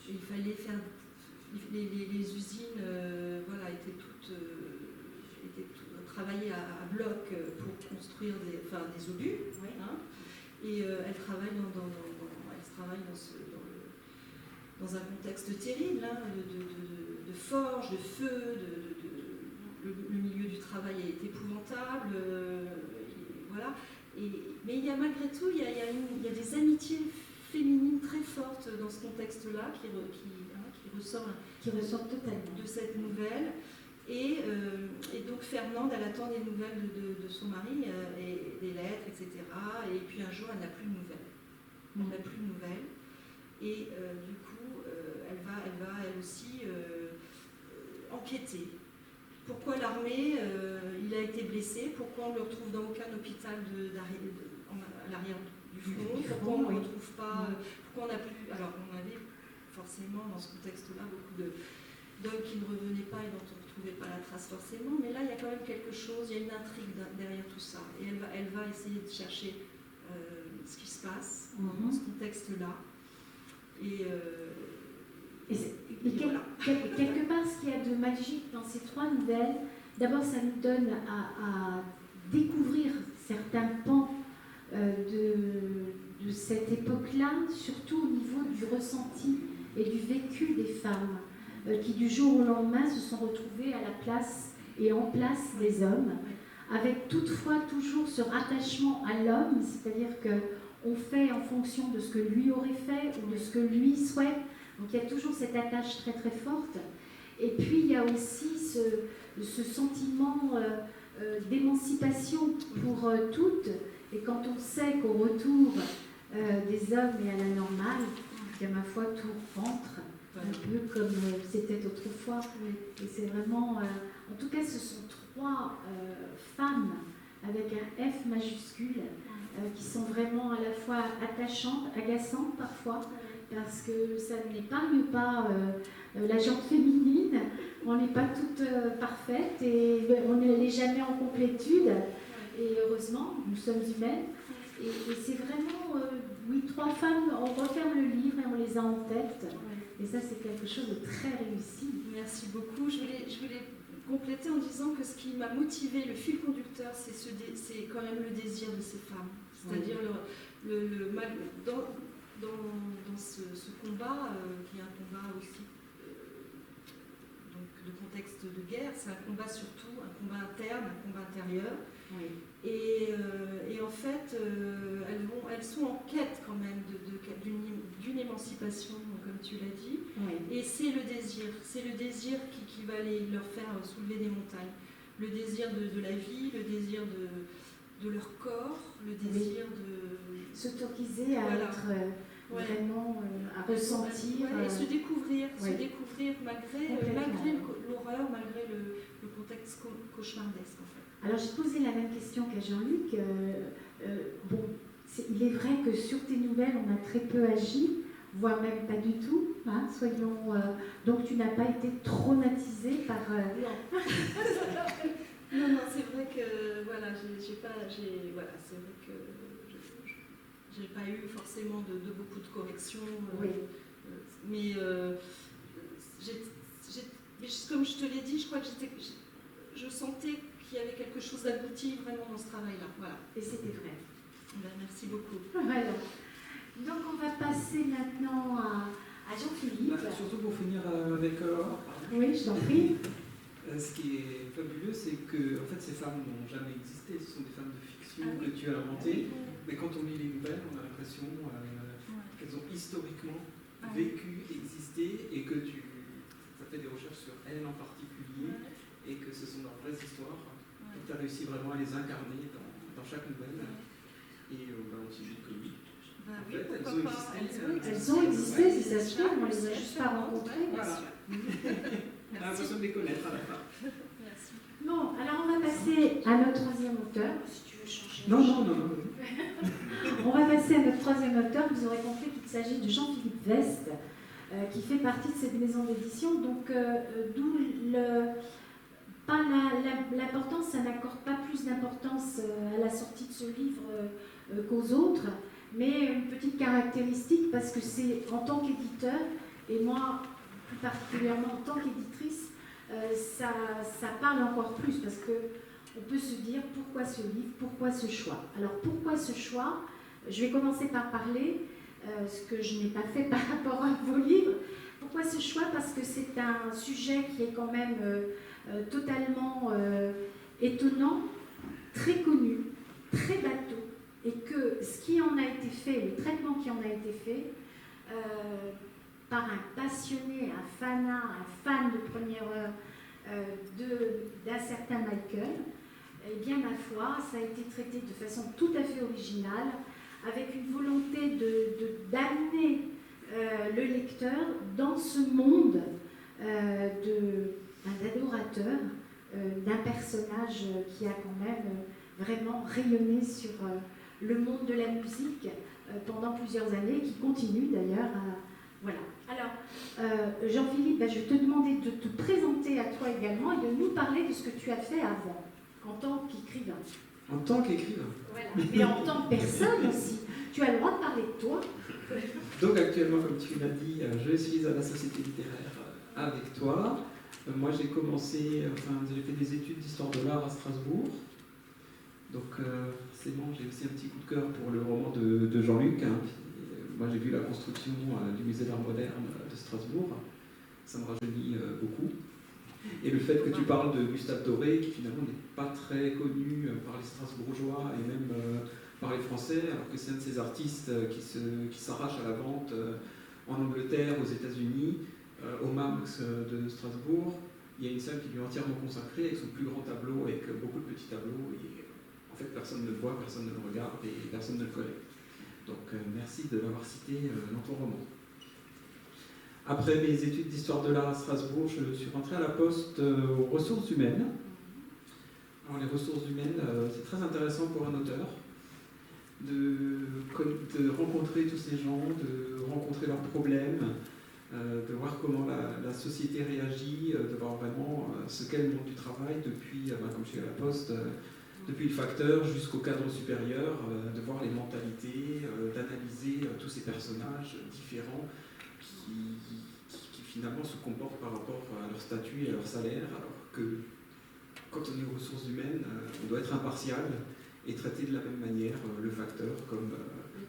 [SPEAKER 3] il fallait faire... Les usines étaient toutes travaillées à bloc pour construire des obus.
[SPEAKER 1] Oui.
[SPEAKER 3] Hein, et elle travaille dans un contexte terrible, de forge, de feu, le milieu du travail est épouvantable, voilà. Mais il y a malgré tout, il y a des amitiés féminines très fortes dans ce contexte-là qui ressortent
[SPEAKER 1] totalement
[SPEAKER 3] de cette nouvelle. Et donc Fernande, elle attend des nouvelles de son mari, et des lettres, etc. Et puis un jour, elle n'a plus de nouvelles. Elle n'a plus de nouvelles. Et du coup, elle va elle aussi enquêter. Pourquoi l'armée, il a été blessé? Pourquoi on ne le retrouve dans aucun hôpital à l'arrière du front? Pourquoi on ne le retrouve pas? Pourquoi on n'a plus... Alors, on avait forcément dans ce contexte-là beaucoup d'hommes qui ne revenaient pas et dont on ne retrouvait pas la trace forcément. Mais là, il y a quand même quelque chose, il y a une intrigue derrière tout ça. Et elle va essayer de chercher ce qui se passe dans ce contexte-là. Et voilà.
[SPEAKER 1] Quelque part, ce qu'il y a de magique dans ces trois nouvelles, d'abord, ça nous donne à découvrir certains pans de cette époque-là, surtout au niveau du ressenti et du vécu des femmes, qui du jour au lendemain se sont retrouvées à la place et en place des hommes, avec toutefois toujours ce rattachement à l'homme, c'est-à-dire qu'on fait en fonction de ce que lui aurait fait ou de ce que lui souhaite. Donc il y a toujours cette attache très très forte. Et puis il y a aussi ce sentiment d'émancipation pour toutes. Et quand on sait qu'au retour des hommes et à la normale, il y a ma foi tout rentre, un peu comme c'était autrefois. Et c'est vraiment... en tout cas, ce sont trois femmes avec un F majuscule qui sont vraiment à la fois attachantes, agaçantes parfois, parce que ça n'épargne pas la gente féminine. On n'est pas toutes parfaites et on n'est jamais en complétude. Et heureusement, nous sommes humaines. Et c'est vraiment, trois femmes, on referme le livre et on les a en tête. Et ça, c'est quelque chose de très réussi.
[SPEAKER 3] Merci beaucoup. Je voulais compléter en disant que ce qui m'a motivé, le fil conducteur, c'est quand même le désir de ces femmes. C'est-à-dire dans ce combat, qui est un combat aussi dont de contexte de guerre, c'est un combat surtout, un combat interne, un combat intérieur.
[SPEAKER 1] Oui.
[SPEAKER 3] Et en fait, elles sont en quête quand même d'une émancipation, comme tu l'as dit.
[SPEAKER 1] Oui.
[SPEAKER 3] Et c'est le désir qui va leur faire soulever des montagnes. Le désir de la vie, le désir de leur corps, le désir de
[SPEAKER 1] s'autoriser à
[SPEAKER 3] voilà.
[SPEAKER 1] être vraiment, à ressentir.
[SPEAKER 3] Et se découvrir,
[SPEAKER 1] oui.
[SPEAKER 3] malgré l'horreur, malgré le contexte cauchemardesque en fait.
[SPEAKER 1] Alors j'ai posé la même question qu'à Jean-Luc. Bon, il est vrai que sur tes nouvelles, on a très peu agi, voire même pas du tout. Hein, soyons. Donc tu n'as pas été traumatisé par.
[SPEAKER 3] Non. non, c'est vrai que voilà, c'est vrai que j'ai pas eu forcément de beaucoup de corrections.
[SPEAKER 1] Oui.
[SPEAKER 3] Mais comme je te l'ai dit, je crois que je sentais qu'il y avait quelque chose d'abouti vraiment dans ce travail-là. Voilà.
[SPEAKER 1] Et c'était vrai.
[SPEAKER 3] Ben, merci beaucoup.
[SPEAKER 1] Voilà. Donc on va passer maintenant à Jean-Philippe.
[SPEAKER 4] Surtout pour finir avec Laure.
[SPEAKER 1] Oui, je t'en prie.
[SPEAKER 4] Ce qui est fabuleux, c'est que en fait, ces femmes n'ont jamais existé. Ce sont des femmes de fiction que tu as inventées. Mais quand on lit les nouvelles, on a l'impression qu'elles ont historiquement vécu, existé, et que tu as fait des recherches sur elles en particulier, et que ce sont leurs vraies histoires. Et tu as réussi vraiment à les incarner dans chaque nouvelle. Et aussi vite que oui. En fait, elles ont existé.
[SPEAKER 1] Elles ont existé, si ça se trouve, on les a juste pas rencontrées.
[SPEAKER 4] Voilà. On a l'impression de les connaître à la fin.
[SPEAKER 3] Merci.
[SPEAKER 1] Bon, alors on va passer à notre troisième auteur. Si tu veux changer.
[SPEAKER 4] Non.
[SPEAKER 1] On va passer à notre troisième auteur. Vous aurez compris qu'il s'agit de Jean-Philippe West, qui fait partie de cette maison d'édition. Donc, d'où l'importance, ça n'accorde pas plus d'importance à la sortie de ce livre qu'aux autres, mais une petite caractéristique, parce que c'est en tant qu'éditeur, et moi plus particulièrement en tant qu'éditrice, ça parle encore plus, parce qu'on peut se dire pourquoi ce livre, pourquoi ce choix. Alors pourquoi ce choix? Je vais commencer par parler, ce que je n'ai pas fait par rapport à vos livres. Pourquoi ce choix? Parce que c'est un sujet qui est quand même totalement étonnant, très connu, très bateau, et que ce qui en a été fait, le traitement qui en a été fait, par un passionné, un fanat, un fan de première heure d'un certain Michael, eh bien, ma foi, ça a été traité de façon tout à fait originale, avec une volonté d'amener le lecteur dans ce monde d'adorateur, d'un personnage qui a quand même vraiment rayonné sur le monde de la musique pendant plusieurs années, qui continue d'ailleurs. Voilà. Alors, Jean-Philippe, je vais te demander de te présenter à toi également et de nous parler de ce que tu as fait avant, en tant qu'écrivain.
[SPEAKER 4] En tant qu'écrivain.
[SPEAKER 1] Voilà. Mais en tant que personne aussi. Tu as le droit de parler de toi.
[SPEAKER 4] Donc actuellement, comme tu l'as dit, je suis à la Société littéraire avec toi. Moi, j'ai fait des études d'histoire de l'art à Strasbourg. Donc, forcément, j'ai aussi un petit coup de cœur pour le roman de Jean-Luc. Moi, j'ai vu la construction du musée d'art moderne de Strasbourg. Ça me rajeunit beaucoup. Et le fait que tu parles de Gustave Doré, qui finalement n'est pas très connu par les Strasbourgeois et même par les Français, alors que c'est un de ces artistes qui s'arrache à la vente en Angleterre, aux États-Unis, au MAMX de Strasbourg. Il y a une salle qui lui est entièrement consacrée avec son plus grand tableau, avec beaucoup de petits tableaux. Et en fait, personne ne le voit, personne ne le regarde et personne ne le connaît. Donc, merci de l'avoir cité dans ton roman. Après mes études d'histoire de l'art à Strasbourg, je suis rentré à la Poste aux ressources humaines. Alors, les ressources humaines, c'est très intéressant pour un auteur de rencontrer tous ces gens, de rencontrer leurs problèmes, de voir comment la société réagit, de voir vraiment ce qu'est le monde du travail depuis, comme je suis à la Poste, depuis le facteur jusqu'au cadre supérieur, de voir les mentalités, d'analyser tous ces personnages différents qui finalement se comportent par rapport à leur statut et à leur salaire, alors que quand on est aux ressources humaines, on doit être impartial et traiter de la même manière le facteur comme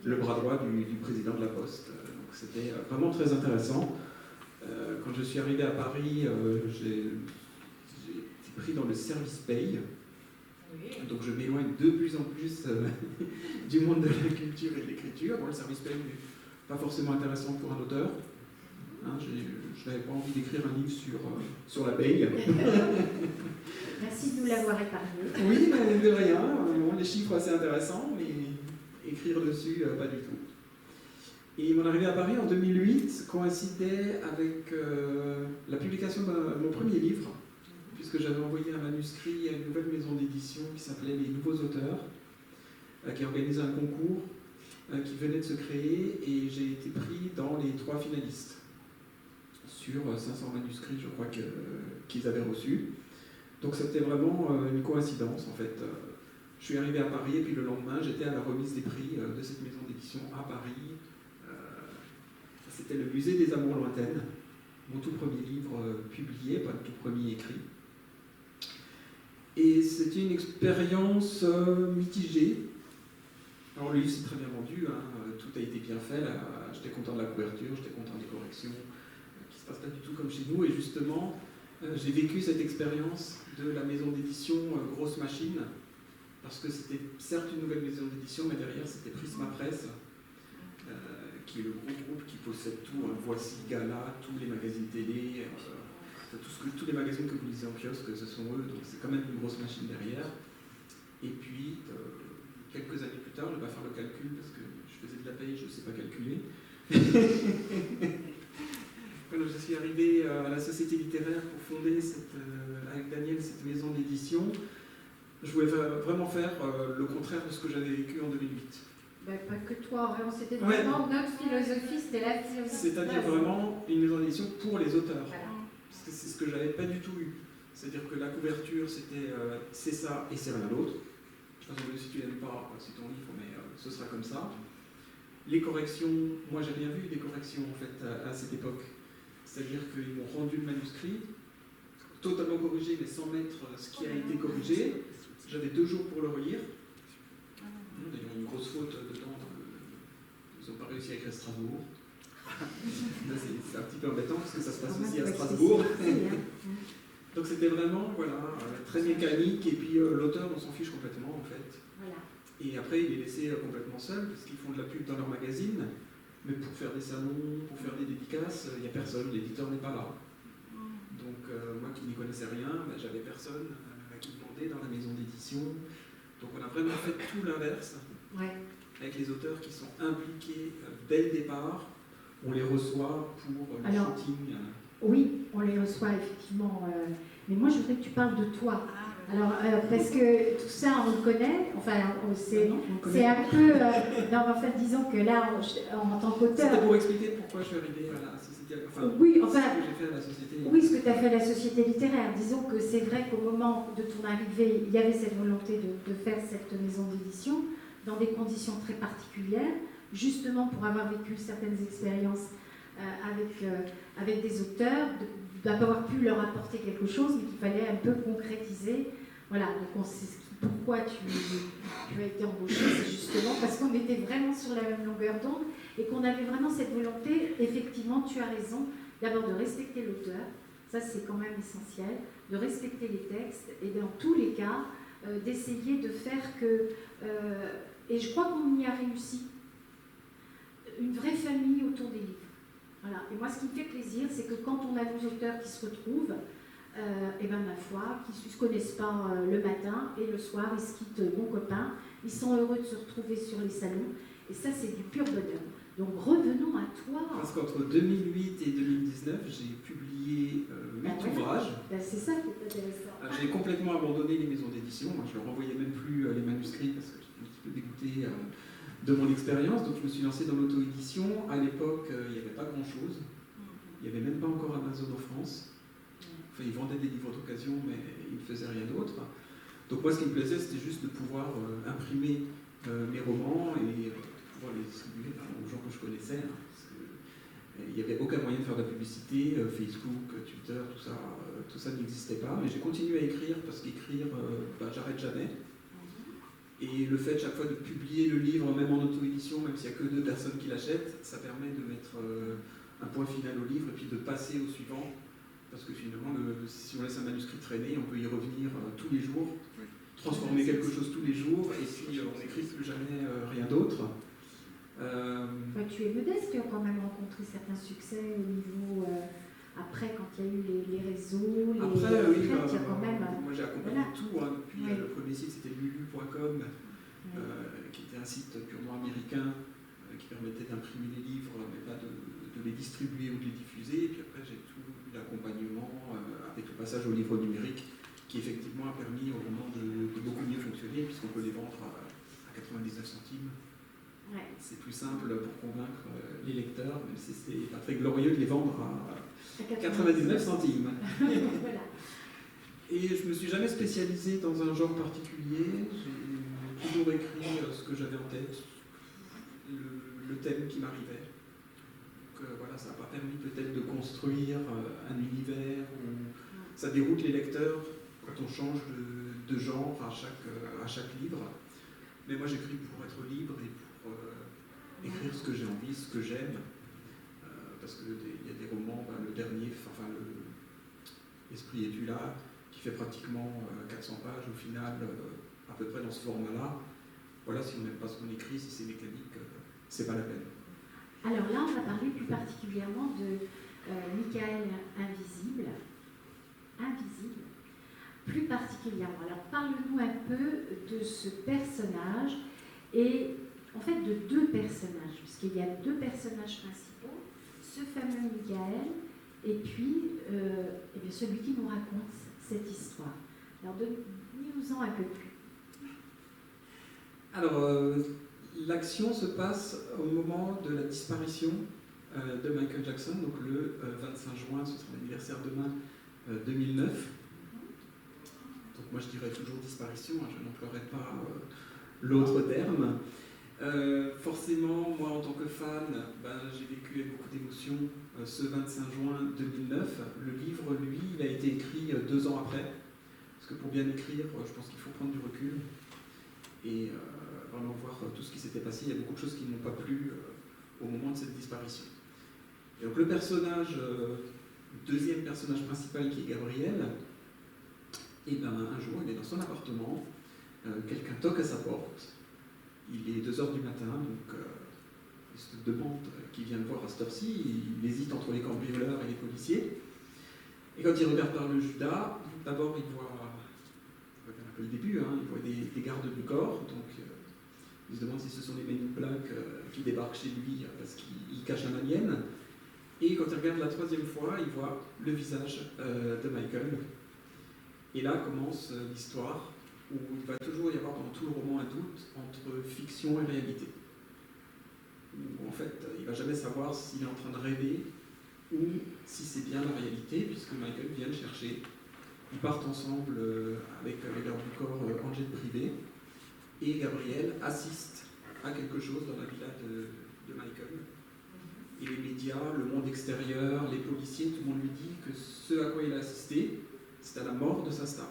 [SPEAKER 4] le bras droit du président de la Poste. Donc c'était vraiment très intéressant quand je suis arrivé à Paris, j'ai été pris dans le service paye. Donc je m'éloigne de plus en plus du monde de la culture et de l'écriture. Bon, le service paye n'est pas forcément intéressant pour un auteur. Hein, je n'avais pas envie d'écrire un livre sur la paye.
[SPEAKER 1] Merci de nous l'avoir épargné.
[SPEAKER 4] Oui, mais de rien. Bon, les chiffres assez intéressants, mais écrire dessus, pas du tout. Et mon arrivée à Paris en 2008 coïncidait avec la publication de mon premier livre, puisque j'avais envoyé un manuscrit à une nouvelle maison d'édition qui s'appelait Les Nouveaux Auteurs, qui organisait un concours qui venait de se créer, et j'ai été pris dans les 3 finalistes sur 500 manuscrits, je crois, qu'ils avaient reçus. Donc c'était vraiment une coïncidence, en fait. Je suis arrivé à Paris, et puis le lendemain, j'étais à la remise des prix de cette maison d'édition à Paris. C'était le Musée des Amours Lointaines, mon tout premier livre publié, pas le tout premier écrit. Et c'était une expérience mitigée. Alors le livre s'est très bien vendu, hein, tout a été bien fait, j'étais content de la couverture, j'étais content des corrections, qui ne se passent pas du tout comme chez nous, et justement, j'ai vécu cette expérience de la maison d'édition Grosse Machine, parce que c'était certes une nouvelle maison d'édition, mais derrière c'était Prisma Presse, qui est le gros groupe qui possède tout, hein, Voici, Gala, tous les magazines télé, tous les magazines que vous lisez en kiosque, ce sont eux, donc c'est quand même une grosse machine derrière. Et puis, quelques années plus tard, je ne vais pas faire le calcul parce que je faisais de la paye, je ne sais pas calculer. Quand je suis arrivé à la Société littéraire pour fonder avec Daniel cette maison d'édition, je voulais vraiment faire le contraire de ce que j'avais vécu en 2008.
[SPEAKER 1] Ben, pas que toi, vraiment, c'était vraiment notre philosophie, c'était la philosophie.
[SPEAKER 4] C'est-à-dire vraiment une maison d'édition pour les auteurs.
[SPEAKER 1] Voilà.
[SPEAKER 4] Parce que c'est ce que j'avais pas du tout eu. C'est-à-dire que la couverture, c'était c'est ça et c'est rien d'autre. De toute façon, si tu n'aimes pas, c'est ton livre, mais ce sera comme ça. Les corrections, moi j'ai bien vu des corrections en fait à cette époque. C'est-à-dire qu'ils m'ont rendu le manuscrit, totalement corrigé, mais sans mettre ce qui a été corrigé. J'avais 2 jours pour le relire. D'ailleurs, une grosse faute dedans, ils n'ont pas réussi à écrire Strasbourg. C'est un petit peu embêtant parce que ça se passe aussi à Strasbourg. Donc c'était vraiment très mécanique, et puis l'auteur, on s'en fiche complètement en fait.
[SPEAKER 1] Voilà.
[SPEAKER 4] Et après, il est laissé complètement seul parce qu'ils font de la pub dans leur magazine, mais pour faire des salons, pour faire des dédicaces, il n'y a personne, l'éditeur n'est pas là. Donc moi qui n'y connaissais rien, j'avais personne à qui demander dans la maison d'édition. Donc on a vraiment fait tout l'inverse, avec les auteurs qui sont impliqués dès le départ. On les reçoit pour le shooting.
[SPEAKER 1] Oui, on les reçoit effectivement. Mais moi, je voudrais que tu parles de toi. Alors, parce que tout ça, on le connaît. Enfin, c'est un peu... non, mais en fait, disons que là, en tant qu'auteur...
[SPEAKER 4] C'était pour expliquer pourquoi je suis arrivé à la société...
[SPEAKER 1] oui, enfin...
[SPEAKER 4] Ce que j'ai fait à la société...
[SPEAKER 1] Oui, ce que tu as fait à la société littéraire. Disons que c'est vrai qu'au moment de ton arrivée, il y avait cette volonté de faire cette maison d'édition dans des conditions très particulières, justement pour avoir vécu certaines expériences avec des auteurs, d'avoir pu leur apporter quelque chose, mais qu'il fallait un peu concrétiser. Voilà, donc on sait pourquoi tu as été embauché, c'est justement parce qu'on était vraiment sur la même longueur d'onde et qu'on avait vraiment cette volonté, effectivement, tu as raison, d'abord de respecter l'auteur, ça c'est quand même essentiel, de respecter les textes et dans tous les cas, d'essayer de faire que, et je crois qu'on y a réussi, une vraie famille autour des livres. Voilà. Et moi, ce qui me fait plaisir, c'est que quand on a des auteurs qui se retrouvent, et ben ma foi, qui ne se connaissent pas le matin et le soir, ils se quittent bon copain, ils sont heureux de se retrouver sur les salons, et ça, c'est du pur bonheur. Donc revenons à toi.
[SPEAKER 4] Parce qu'entre 2008 et 2019, j'ai publié 8 ouvrages.
[SPEAKER 1] C'est ça qui est intéressant.
[SPEAKER 4] J'ai complètement abandonné les maisons d'édition. Moi, je ne leur envoyais même plus les manuscrits parce que j'étais un petit peu dégoûté de mon expérience. Donc je me suis lancé dans l'auto-édition. À l'époque, il n'y avait pas grand-chose. Il n'y avait même pas encore Amazon en France. Enfin, ils vendaient des livres d'occasion, mais ils ne faisaient rien d'autre. Donc moi, ce qui me plaisait, c'était juste de pouvoir imprimer mes romans et pouvoir les distribuer aux gens que je connaissais. Il n'y avait aucun moyen de faire de la publicité, Facebook, Twitter, tout ça n'existait pas. Mais j'ai continué à écrire parce qu'écrire, j'arrête jamais. Et le fait chaque fois de publier le livre, même en auto-édition, même s'il n'y a que 2 personnes qui l'achètent, ça permet de mettre un point final au livre et puis de passer au suivant. Parce que finalement, si on laisse un manuscrit traîner, on peut y revenir tous les jours, transformer quelque chose tous les jours, et puis on n'écrit plus jamais rien d'autre.
[SPEAKER 1] Tu es modeste, tu as quand même rencontré certains succès au niveau... après, quand il y a eu les réseaux,
[SPEAKER 4] Après, oui,
[SPEAKER 1] il y a quand même...
[SPEAKER 4] moi j'ai accompagné tout, hein, depuis
[SPEAKER 1] Oui.
[SPEAKER 4] le premier site c'était lulu.com, qui était un site purement américain, qui permettait d'imprimer les livres, mais pas de les distribuer ou de les diffuser. Et puis après, j'ai tout l'accompagnement avec le passage au livre numérique, qui effectivement a permis au roman de beaucoup mieux fonctionner, puisqu'on peut les vendre à 99 centimes.
[SPEAKER 1] Ouais.
[SPEAKER 4] C'est plus simple pour convaincre les lecteurs, même si c'est pas très glorieux de les vendre à 99 centimes.
[SPEAKER 1] Voilà.
[SPEAKER 4] Et je me suis jamais spécialisé dans un genre particulier. J'ai toujours écrit ce que j'avais en tête, le thème qui m'arrivait. Donc voilà, ça n'a pas permis peut-être de construire un univers où ça déroute les lecteurs quand on change de genre à chaque livre. Mais moi j'écris pour être libre et pour écrire ce que j'ai envie, ce que j'aime. Parce qu'il y a des romans, le dernier, L'Esprit est-tu là, qui fait pratiquement 400 pages au final, à peu près dans ce format-là. Voilà, si on n'aime pas ce qu'on écrit, si c'est mécanique, c'est pas la peine.
[SPEAKER 1] Alors là, on va parler plus particulièrement de Michael Invisible. Invisible. Plus particulièrement. Alors, parle-nous un peu de ce personnage et en fait de deux personnages, puisqu'il y a deux personnages principaux, ce fameux Michael et puis eh bien, celui qui nous raconte cette histoire. Alors, dis-nous-en un peu plus.
[SPEAKER 4] Alors, l'action se passe au moment de la disparition de Michael Jackson, donc le 25 juin, ce sera l'anniversaire demain, 2009. Donc moi je dirais toujours disparition, hein, je n'emploierai pas l'autre terme. Forcément, moi en tant que fan, j'ai vécu avec beaucoup d'émotion ce 25 juin 2009. Le livre, lui, il a été écrit 2 ans après, parce que pour bien écrire, je pense qu'il faut prendre du recul et vraiment voir tout ce qui s'était passé. Il y a beaucoup de choses qui n'ont pas plu au moment de cette disparition. Et donc le personnage, deuxième personnage principal qui est Gabriel, et un jour il est dans son appartement, quelqu'un toque à sa porte, il est 2h du matin, donc il se demande qui vient le voir à cette heure-ci, il hésite entre les cambrioleurs et les policiers, et quand il regarde par le Judas, d'abord il voit un peu le début, hein, il voit des gardes du corps, donc il se demande si ce sont les Men in Black qui débarquent chez lui parce qu'il cache un alien. Et quand il regarde la 3e fois, il voit le visage de Michael. Et là commence l'histoire où il va toujours y avoir dans tout le roman un doute entre fiction et réalité. Où en fait, il ne va jamais savoir s'il est en train de rêver ou si c'est bien la réalité, puisque Michael vient le chercher. Ils partent ensemble avec les gardes du corps en jet privé. Et Gabriel assiste à quelque chose dans la villa de Michael. Et les médias, le monde extérieur, les policiers, tout le monde lui dit que ce à quoi il a assisté, c'est à la mort de sa star.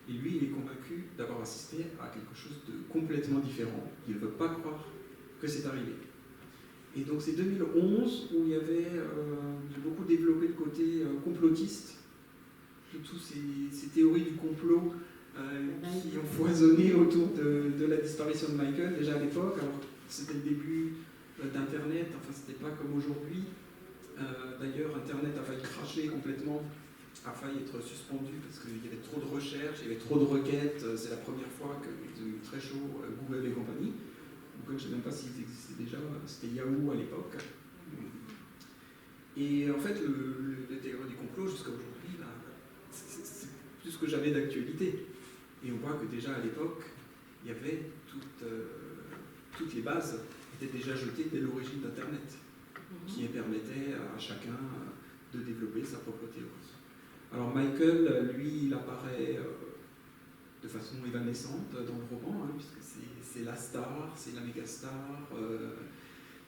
[SPEAKER 4] Et lui, il est convaincu d'avoir assisté à quelque chose de complètement différent. Il ne veut pas croire que c'est arrivé. Et donc c'est 2011 où il y avait beaucoup développé le côté complotiste, de toutes ces théories du complot qui ont foisonné autour de la disparition de Michael, déjà à l'époque. Alors, c'était le début d'Internet, enfin, c'était pas comme aujourd'hui. D'ailleurs, Internet a failli cracher complètement, a failli être suspendu parce qu'il y avait trop de recherches, il y avait trop de requêtes. C'est la première fois qu'il est devenu très chaud, Google et compagnie. Google, je ne sais même pas s'ils existaient déjà, c'était Yahoo à l'époque. Et en fait, les théories du complot, jusqu'à aujourd'hui, c'est plus ce que j'avais d'actualité. Et on voit que déjà à l'époque, il y avait toutes les bases étaient déjà jetées dès l'origine d'Internet, qui permettait à chacun de développer sa propre théorie. Alors Michael, lui, il apparaît de façon évanescente dans le roman, hein, puisque c'est la star, c'est la méga star,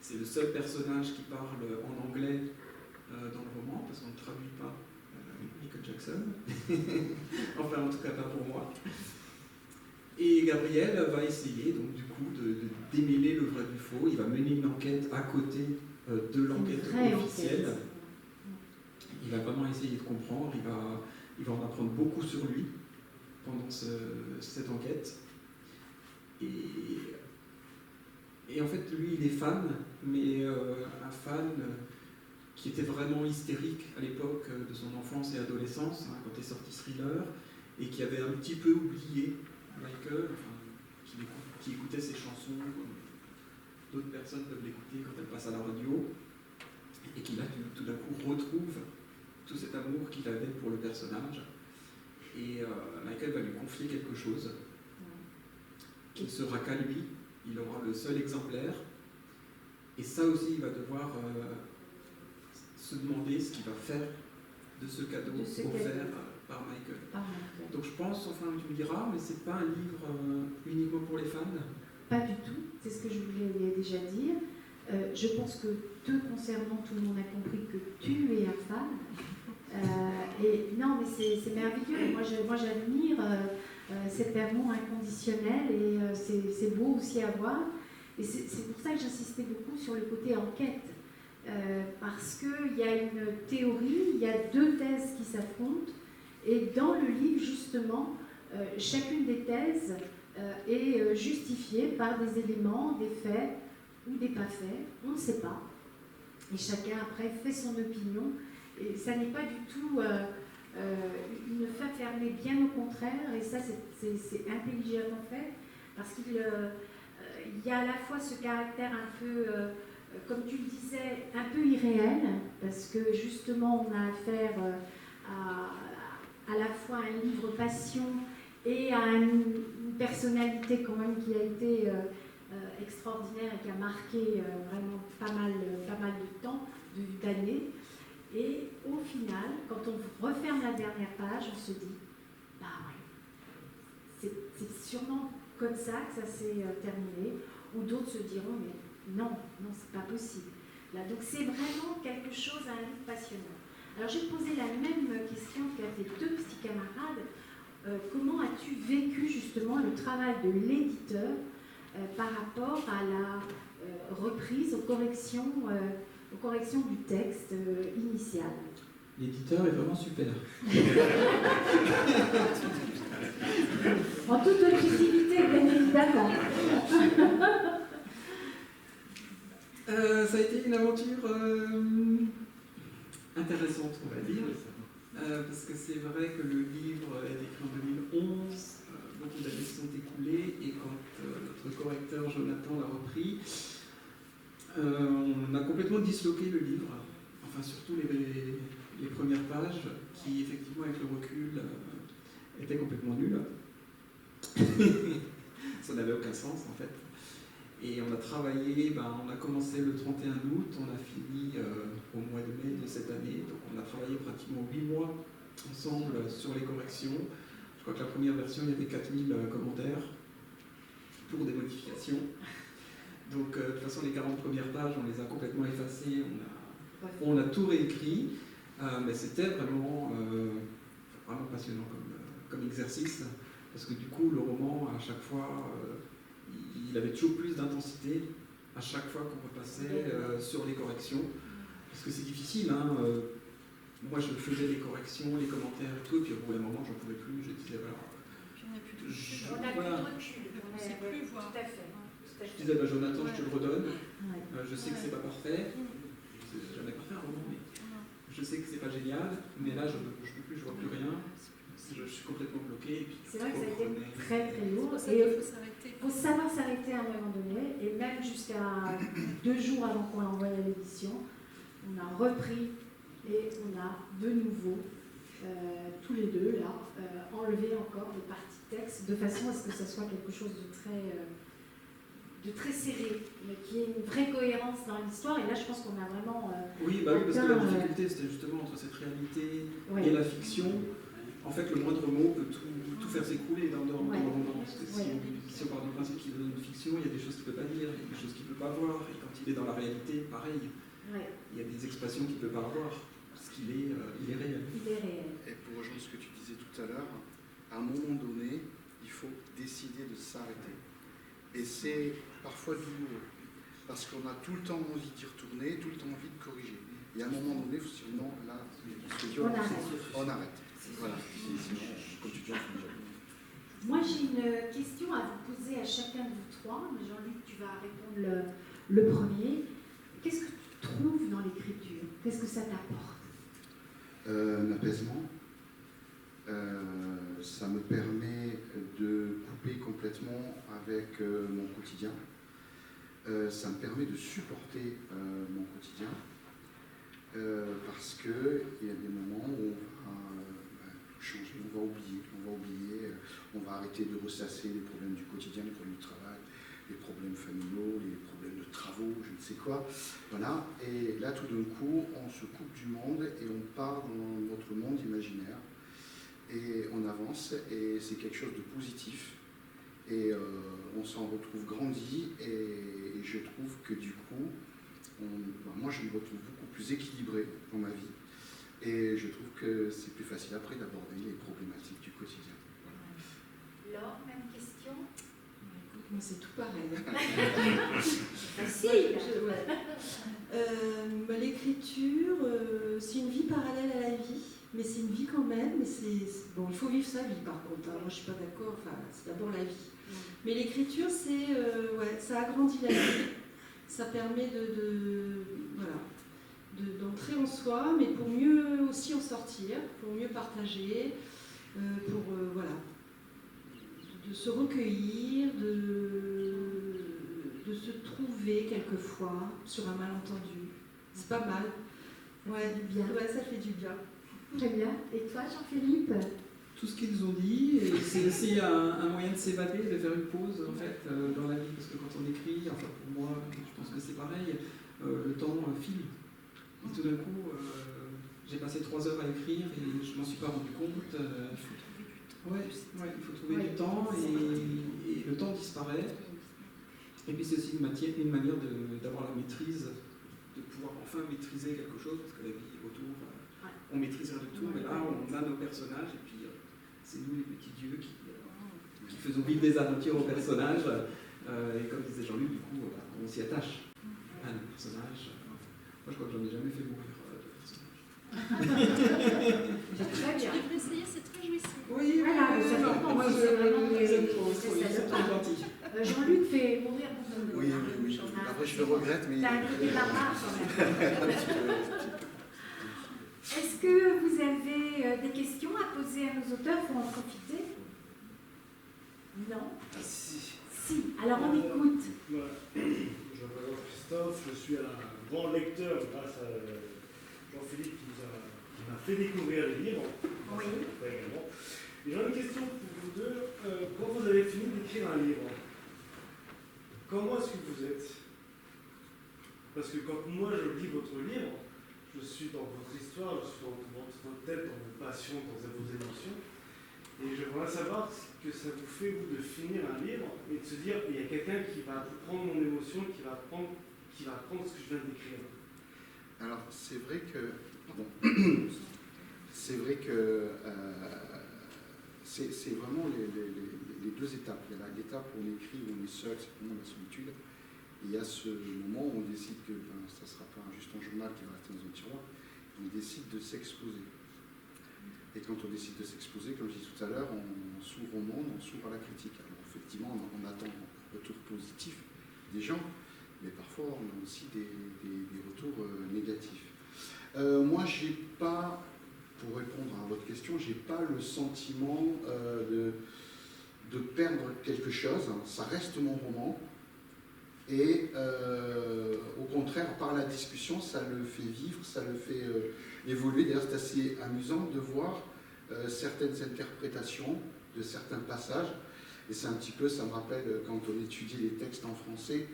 [SPEAKER 4] c'est le seul personnage qui parle en anglais dans le roman, parce qu'on ne traduit pas Michael Jackson, enfin en tout cas pas pour moi. Et Gabriel va essayer donc du coup de démêler le vrai du faux. Il va mener une enquête à côté de l'enquête officielle.
[SPEAKER 1] Enquête.
[SPEAKER 4] Il va vraiment essayer de comprendre, il va en apprendre beaucoup sur lui pendant cette enquête. Et en fait, lui, il est fan, mais un fan qui était vraiment hystérique à l'époque de son enfance et adolescence, hein, quand est sorti Thriller, et qui avait un petit peu oublié Michael, enfin, qui écoutait ses chansons comme d'autres personnes peuvent l'écouter quand elles passent à la radio, et qui là, tout d'un coup, retrouve tout cet amour qu'il avait pour le personnage. Et Michael va lui confier quelque chose qui ne sera qu'à lui. Il aura le seul exemplaire. Et ça aussi, il va devoir se demander ce qu'il va faire de ce cadeau offert par Michael. Donc je pense, enfin tu me diras, mais c'est pas un livre uniquement pour les fans?
[SPEAKER 1] Pas du tout, c'est ce que je voulais déjà dire. Je pense que te concernant, tout le monde a compris que tu es un fan. Et non, mais c'est merveilleux. Moi j'admire cet amour inconditionnel et c'est beau aussi à voir. Et c'est pour ça que j'insistais beaucoup sur le côté enquête. Parce qu'il y a une théorie, il y a deux thèses qui s'affrontent. Et dans le livre, justement, chacune des thèses est justifiée par des éléments, des faits ou des pas faits. On ne sait pas. Et chacun, après, fait son opinion. Et ça n'est pas du tout une fin fermée, bien au contraire. Et ça, c'est intelligemment fait. Parce qu'il y a à la fois ce caractère un peu, comme tu le disais, un peu irréel. Parce que, justement, on a affaire à la fois à un livre passion et à une personnalité quand même qui a été extraordinaire et qui a marqué vraiment pas mal de temps, d'années. Et au final, quand on referme la dernière page, on se dit, bah ouais, c'est sûrement comme ça que ça s'est terminé, ou d'autres se diront, mais non, c'est pas possible. Là, donc c'est vraiment quelque chose, un livre passionnant. Alors j'ai posé la même question qu'à tes deux petits camarades. Comment as-tu vécu justement le travail de l'éditeur par rapport à la reprise, aux corrections du texte initial?
[SPEAKER 4] L'éditeur est vraiment super.
[SPEAKER 1] En toute objectivité, bien évidemment.
[SPEAKER 4] Ça a été une aventure intéressante, on va dire, parce que c'est vrai que le livre est écrit en 2011, beaucoup d'années se sont écoulées, et quand notre correcteur Jonathan l'a repris, on a complètement disloqué le livre, enfin surtout les premières pages, qui effectivement avec le recul étaient complètement nulles. Ça n'avait aucun sens en fait. Et on a travaillé, on a commencé le 31 août, on a fini au mois de mai de cette année. Donc on a travaillé pratiquement 8 mois ensemble sur les corrections. Je crois que la première version, il y avait 4000 commentaires pour des modifications. Donc de toute façon, les 40 premières pages, on les a complètement effacées, on a tout réécrit. Mais c'était vraiment passionnant comme exercice. Parce que du coup, le roman, à chaque fois... il avait toujours plus d'intensité à chaque fois qu'on repassait sur les corrections. Parce que c'est difficile, hein. Moi, je faisais les corrections, les commentaires et tout, et puis au bout d'un moment, j'en pouvais plus. Je disais, voilà.
[SPEAKER 3] Puis on n'a plus de recul.
[SPEAKER 1] On n'a plus de recul.
[SPEAKER 3] On ne sait plus voir.
[SPEAKER 1] Tout à fait.
[SPEAKER 4] Je disais, Jonathan, je te le redonne.
[SPEAKER 1] Ouais.
[SPEAKER 4] Je sais que c'est pas parfait. C'est jamais parfait un roman, mais je sais que c'est pas génial. Mais là, je peux plus, je vois plus rien. Je suis complètement bloqué.
[SPEAKER 1] C'est vrai que ça a été très très lourd.
[SPEAKER 3] Et il
[SPEAKER 1] faut savoir s'arrêter à un moment donné, et même jusqu'à 2 jours avant qu'on l'envoie à l'édition, on a repris et on a de nouveau, tous les deux, là, enlevé encore des parties texte, de façon à ce que ça soit quelque chose de très serré, mais qui ait une vraie cohérence dans l'histoire. Et là, je pense qu'on a vraiment...
[SPEAKER 4] oui, parce que la difficulté, c'était justement entre cette réalité et la fiction. En fait, le moindre mot peut tout faire s'écrouler dans le roman. Parce que si on part du principe qu'il est dans une fiction, il y a des choses qu'il ne peut pas dire, il y a des choses qu'il ne peut pas voir. Et quand il est dans la réalité, pareil. Il y a des expressions qu'il ne peut pas avoir. Parce qu'il est, il est réel.
[SPEAKER 1] Il est réel.
[SPEAKER 2] Et pour rejoindre ce que tu disais tout à l'heure, à un moment donné, il faut décider de s'arrêter. Et c'est parfois douloureux. parce qu'on a tout le temps envie d'y retourner, tout le temps envie de corriger. Et à un moment donné, il faut se dire non, là, on arrête. Voilà. Sinon, comme tu dis, on finit jamais.
[SPEAKER 1] Moi, j'ai une question à vous poser à chacun de vous trois. Jean-Luc, tu vas répondre le premier. Qu'est-ce que tu trouves dans l'écriture? Qu'est-ce que ça t'apporte?
[SPEAKER 2] L'apaisement. Ça me permet de couper complètement avec mon quotidien. Ça me permet de supporter mon quotidien. Parce qu'il y a des moments où on va changer, on va oublier, on va arrêter de ressasser les problèmes du quotidien, les problèmes du travail, les problèmes familiaux, les problèmes de travaux, je ne sais quoi. Voilà. Et là, tout d'un coup, on se coupe du monde et on part dans notre monde imaginaire. Et on avance, et c'est quelque chose de positif. Et on s'en retrouve grandi, et je trouve que du coup, moi je me retrouve beaucoup plus équilibré dans ma vie. Et je trouve que c'est plus facile après d'aborder les problématiques du quotidien.
[SPEAKER 1] Voilà. Laure, même question?
[SPEAKER 3] Écoute, moi c'est tout pareil.
[SPEAKER 1] Facile.
[SPEAKER 3] L'écriture, c'est une vie parallèle à la vie, mais c'est une vie quand même. Mais bon, il faut vivre sa vie par contre. Moi je suis pas d'accord. Enfin, c'est d'abord la vie. Mais l'écriture, c'est ça agrandit la vie. Ça permet d'entrer en soi, mais pour mieux aussi en sortir, pour mieux partager, pour de se recueillir, de se trouver quelquefois sur un malentendu. C'est pas mal. Ouais, du bien. Ouais, ça fait du bien.
[SPEAKER 1] Très bien. Et toi, Jean-Philippe?
[SPEAKER 4] Tout ce qu'ils ont dit, et c'est aussi un moyen de s'évader, de faire une pause en fait dans la vie, parce que quand on écrit, enfin pour moi, je pense que c'est pareil, le temps file. Et tout d'un coup, j'ai passé 3 heures à écrire et je m'en suis pas rendu compte. Il faut trouver du temps et le temps disparaît. Et puis c'est aussi une manière d'avoir la maîtrise, de pouvoir enfin maîtriser quelque chose, parce que la vie autour, on maîtrise rien du tout, mais là on a nos personnages et puis c'est nous les petits dieux qui faisons vivre des aventures aux personnages. Et comme disait Jean-Luc, du coup, on s'y attache à nos personnages. Moi, je crois que j'en ai jamais fait mourir de personnages.
[SPEAKER 1] Très bien.
[SPEAKER 3] Tu devrais essayer, c'est très jouissif.
[SPEAKER 4] Oui,
[SPEAKER 1] voilà, ça dépend.
[SPEAKER 4] moi je les aime trop, c'est très gentil.
[SPEAKER 1] Jean-Luc fait mourir beaucoup de monde.
[SPEAKER 2] Oui. Après, je le regrette, mais.
[SPEAKER 1] T'as un côté barbare quand même. Est-ce que vous avez des questions à poser à nos auteurs? Faut en profiter? Non? Si. Alors on écoute.
[SPEAKER 5] Voilà. Je m'appelle Christophe, je suis un grand lecteur grâce à Jean-Philippe qui m'a fait découvrir les livres.
[SPEAKER 1] Oui.
[SPEAKER 5] Également. Et j'aurais une question pour vous deux. Quand vous avez fini d'écrire un livre, comment est-ce que vous êtes? Parce que quand moi je lis votre livre, je suis dans votre histoire, je suis dans votre tête, dans vos passions, dans vos émotions. Et je voudrais savoir ce que ça vous fait, vous, de finir un livre et de se dire, il y a quelqu'un qui va prendre mon émotion, qui va prendre ce que je viens d'écrire.
[SPEAKER 2] Alors, c'est vrai que c'est vraiment les deux étapes. Il y a l'étape où on écrit, où on est seul, c'est vraiment la solitude. Et il y a ce moment où on décide que ça ne sera pas juste un journal qui va rester dans un tiroir, on décide de s'exposer. Et quand on décide de s'exposer, comme je disais tout à l'heure, on s'ouvre au monde, on s'ouvre à la critique. Alors effectivement, on attend un retour positif des gens, mais parfois on a aussi des retours négatifs. Moi, j'ai pas, pour répondre à votre question, j'ai pas le sentiment de perdre quelque chose. Ça reste mon roman. Et au contraire, par la discussion, ça le fait vivre, ça le fait évoluer. D'ailleurs, c'est assez amusant de voir certaines interprétations de certains passages. Et c'est un petit peu, ça me rappelle quand on étudiait les textes en français,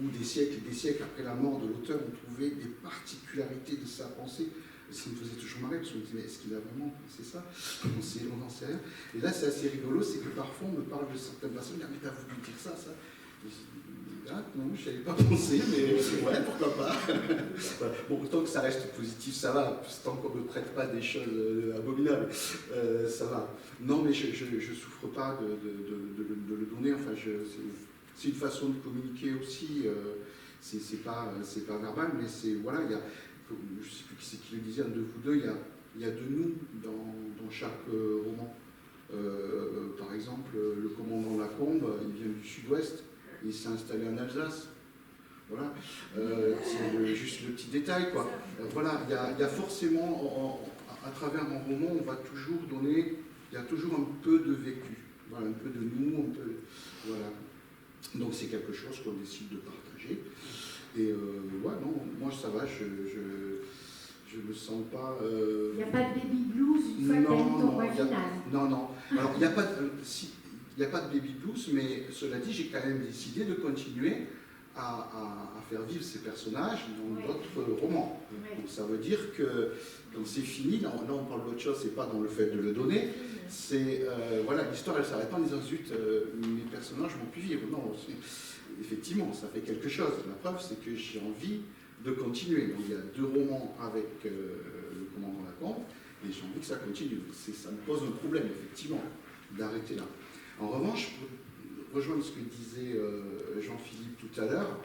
[SPEAKER 2] où des siècles et des siècles après la mort de l'auteur, on trouvait des particularités de sa pensée. Ça me faisait toujours marrer, parce qu'on me disait, mais est-ce qu'il a vraiment pensé ça? On n'en sait rien. Et là, c'est assez rigolo, c'est que parfois, on me parle de certaines personnes, mais t'as voulu dire ça, ça. Ah, non, je n'avais pas pensé, mais ouais, pourquoi pas. Voilà. Bon, tant que ça reste positif, ça va. Tant qu'on ne me prête pas des choses abominables, ça va. Non, mais je ne souffre pas de le donner. Enfin, c'est une façon de communiquer aussi. c'est pas verbal, mais c'est, voilà, il y a, je sais plus qui c'est qui le disait, un de vous deux, il y a de nous dans chaque roman. Par exemple, le commandant Lacombe, il vient du sud-ouest, il s'est installé en Alsace. Voilà, c'est juste le petit détail, quoi. Voilà, il y a forcément, à travers un roman, on va toujours donner, il y a toujours un peu de vécu, voilà, un peu de nous, un peu, voilà. Donc c'est quelque chose qu'on décide de partager. Et ouais, non, moi ça va, je me sens pas...
[SPEAKER 1] Il n'y a pas de baby blues une fois qu'il y a eu ton point final.
[SPEAKER 2] Non. Alors il n'y a pas de baby blues, mais cela dit, j'ai quand même décidé de continuer à faire vivre ces personnages dans d'autres romans.
[SPEAKER 1] Ouais.
[SPEAKER 2] Donc ça veut dire que quand c'est fini, là on parle d'autre chose, c'est pas dans le fait de le donner, c'est voilà, l'histoire elle s'arrête pas en disant zut, mes personnages vont plus vivre. Non, effectivement, ça fait quelque chose. La preuve, c'est que j'ai envie de continuer. Donc il y a 2 romans avec le commandant Lacombe, et j'ai envie que ça continue. Ça me pose un problème, effectivement, d'arrêter là. En revanche, pour rejoindre ce que disait Jean-Philippe tout à l'heure,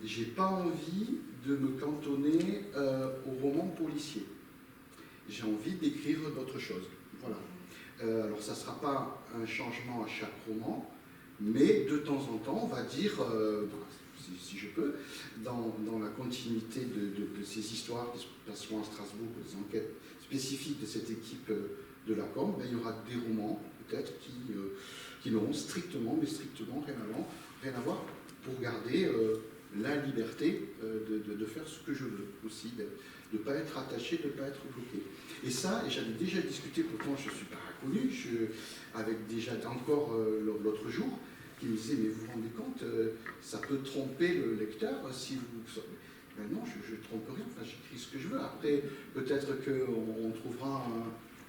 [SPEAKER 2] j'ai pas envie de me cantonner aux romans policiers. J'ai envie d'écrire d'autres choses. Voilà. Alors ça ne sera pas un changement à chaque roman, mais de temps en temps, on va dire, si je peux, dans la continuité de ces histoires qui se passeront à Strasbourg, des enquêtes spécifiques de cette équipe de Lacombe, il y aura des romans peut-être qui n'auront strictement rien à voir pour garder la liberté de faire ce que je veux aussi, de ne pas être attaché, de ne pas être bloqué. Et ça, et j'avais déjà discuté, pourtant je ne suis pas inconnu, avec déjà encore l'autre jour, qui me disait, mais vous vous rendez compte, ça peut tromper le lecteur si vous... Ben non, je ne trompe rien, enfin, j'écris ce que je veux. Après, peut-être qu'on trouvera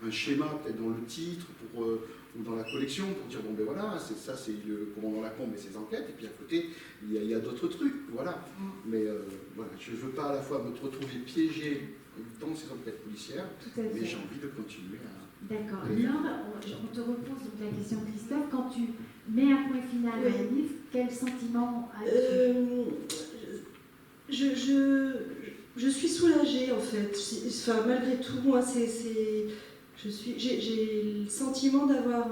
[SPEAKER 2] un schéma, peut-être dans le titre ou dans la collection, pour dire, bon ben voilà, c'est le commandant Lacombe et ses enquêtes, et puis à côté, il y a d'autres trucs, voilà. Mais voilà, je ne veux pas à la fois me retrouver piégé dans ces enquêtes policières, mais j'ai envie de continuer à...
[SPEAKER 1] D'accord. Laure, on te repose donc la question, Christophe, quand tu mets un point final à un livre, quel sentiment as-tu?
[SPEAKER 3] Je suis soulagée en fait. Enfin, malgré tout, moi, j'ai le sentiment d'avoir.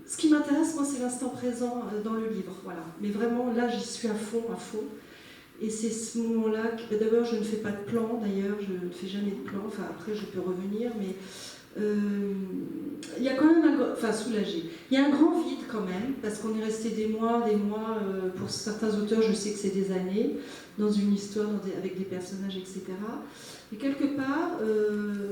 [SPEAKER 3] Ce qui m'intéresse, moi, c'est l'instant présent dans le livre, voilà. Mais vraiment, là, j'y suis à fond. Et c'est ce moment-là que, d'abord, je ne fais pas de plan. D'ailleurs, je ne fais jamais de plan. Enfin, après, je peux revenir, mais. Il y a quand même soulagé. Il y a un grand vide quand même, parce qu'on est resté des mois, pour certains auteurs, je sais que c'est des années, dans une histoire, avec des personnages, etc. Et quelque part,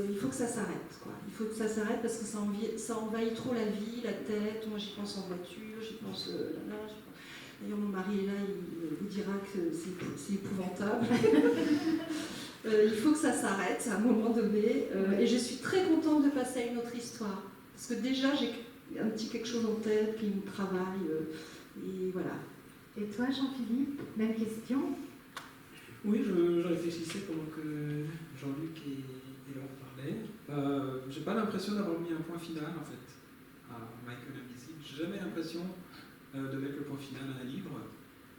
[SPEAKER 3] il faut que ça s'arrête, quoi. Il faut que ça s'arrête parce que ça envahit trop la vie, la tête. Moi, j'y pense en voiture, j'y pense là. D'ailleurs, mon mari est là, il vous dira que c'est épouvantable. Il faut que ça s'arrête à un moment donné. Et je suis très contente de passer à une autre histoire. Parce que déjà, j'ai un petit quelque chose en tête qui me travaille. Et voilà.
[SPEAKER 1] Et toi, Jean-Philippe, même question?
[SPEAKER 4] Oui, je réfléchissais pendant que Jean-Luc et Laure parlaient. J'ai pas l'impression d'avoir mis un point final, en fait, à Michael Invisible. J'ai jamais l'impression de mettre le point final à un livre,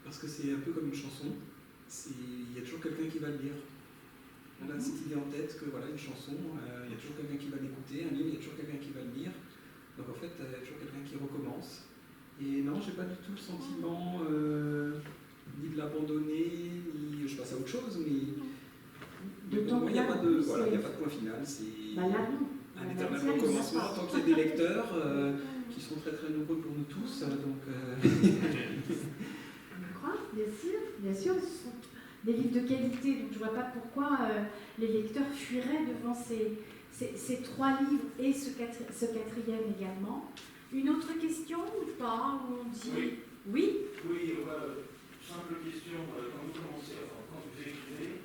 [SPEAKER 4] parce que c'est un peu comme une chanson. Il y a toujours quelqu'un qui va le lire. On a cette idée en tête que voilà, une chanson, il y a toujours quelqu'un qui va l'écouter, un livre, il y a toujours quelqu'un qui va le lire. Donc en fait, il y a toujours quelqu'un qui recommence. Et non, j'ai pas du tout le sentiment ni de l'abandonner, ni je passe à autre chose, mais pour moi, il n'y a pas de point final. C'est un éternel recommencement tant qu'il y a des lecteurs qui sont très très nombreux pour nous tous. Donc,
[SPEAKER 1] On croit, bien sûr, ce sont des livres de qualité, donc je ne vois pas pourquoi les lecteurs fuiraient devant ces 3 livres et ce 4e également. Une autre question ou pas? Où on dit oui.
[SPEAKER 6] Oui, simple question. Quand vous commencez, quand vous écrivez,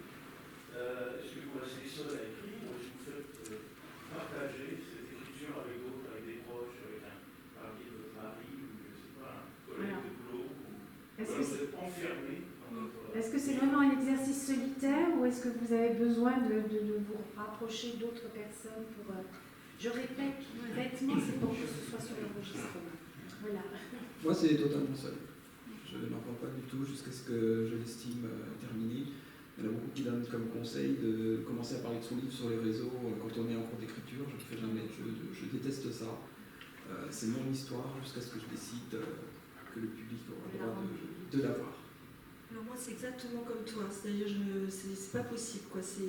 [SPEAKER 6] est-ce que vous restez seul à écrire ou est-ce que vous faites partager cette écriture avec d'autres, avec des proches, avec un mari de votre mari, ou je ne sais pas, un collègue de boulot, ou vous êtes enfermé dans votre...
[SPEAKER 1] Est-ce que c'est vraiment un exercice solitaire ou est-ce que vous avez besoin de vous rapprocher d'autres personnes pour... Je répète bêtement, c'est pour que ce soit sur l'enregistrement. Voilà.
[SPEAKER 4] Moi, c'est totalement seul. Je n'en prends pas du tout jusqu'à ce que je l'estime terminé. qui donne comme conseil de commencer à parler de son livre sur les réseaux quand on est en cours d'écriture. Je ne le fais jamais, je déteste ça. C'est mon histoire jusqu'à ce que je décide que le public aura le droit de la voir.
[SPEAKER 3] Alors moi c'est exactement comme toi, c'est-à-dire c'est pas possible quoi,
[SPEAKER 1] C'est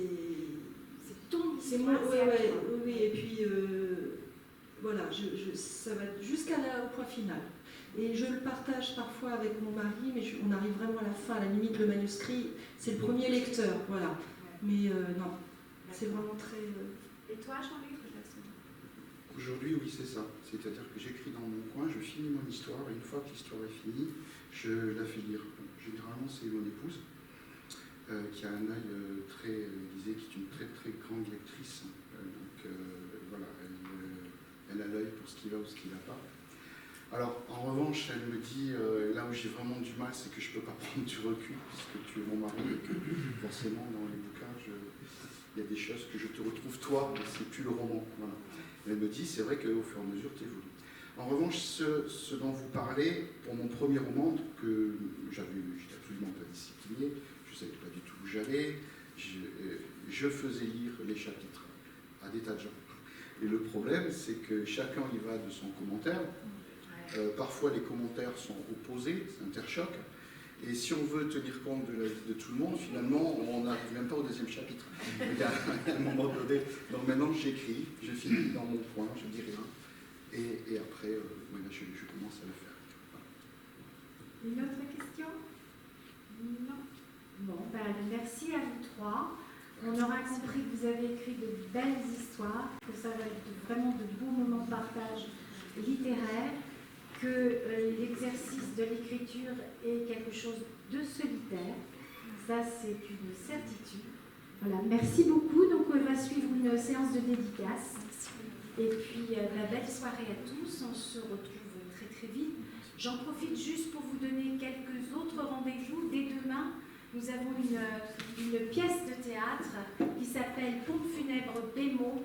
[SPEAKER 1] ton
[SPEAKER 3] c'est
[SPEAKER 1] histoire.
[SPEAKER 3] oui, et puis voilà, ça va au point final. Et je le partage parfois avec mon mari, mais on arrive vraiment à la fin, à la limite le manuscrit, c'est le premier lecteur, voilà. Mais non, c'est vraiment très...
[SPEAKER 1] Et toi, Jean-Luc?
[SPEAKER 2] Aujourd'hui, oui, c'est ça. C'est-à-dire que j'écris dans mon coin, je finis mon histoire, et une fois que l'histoire est finie, je la fais lire. Généralement, c'est mon épouse, qui a un œil qui est une très très grande lectrice. Voilà, elle a l'œil pour ce qui va ou ce qui ne va pas. Alors, en revanche, elle me dit, là où j'ai vraiment du mal, c'est que je ne peux pas prendre du recul, puisque tu es mon mari, et que forcément, dans les bouquins, il y a des choses que je te retrouve toi, mais c'est plus le roman. Voilà. Elle me dit, c'est vrai qu'au fur et à mesure, tu évolues. En revanche, ce dont vous parlez, pour mon premier roman, que j'étais absolument pas discipliné, je ne savais pas du tout où j'allais, je faisais lire les chapitres à des tas de gens. Et le problème, c'est que chacun y va de son commentaire. Parfois, les commentaires sont opposés, s'interchoquent. Et si on veut tenir compte de la vie de tout le monde, finalement, on n'arrive même pas au deuxième chapitre. Il y a un moment donné. Donc maintenant, j'écris, je finis dans mon coin, je dis rien. Et après, voilà, je commence à le faire.
[SPEAKER 1] Une autre question? Non. Bon, ben, merci à vous trois. On aura compris que vous avez écrit de belles histoires, que ça va être vraiment de beaux moments de partage littéraire, que l'exercice de l'écriture est quelque chose de solitaire. Ça, c'est une certitude. Voilà, merci beaucoup. Donc, on va suivre une séance de dédicace. Et puis, belle soirée à tous. On se retrouve très, très vite. J'en profite juste pour vous donner quelques autres rendez-vous. Dès demain, nous avons une pièce de théâtre qui s'appelle Pompe funèbre Bémo.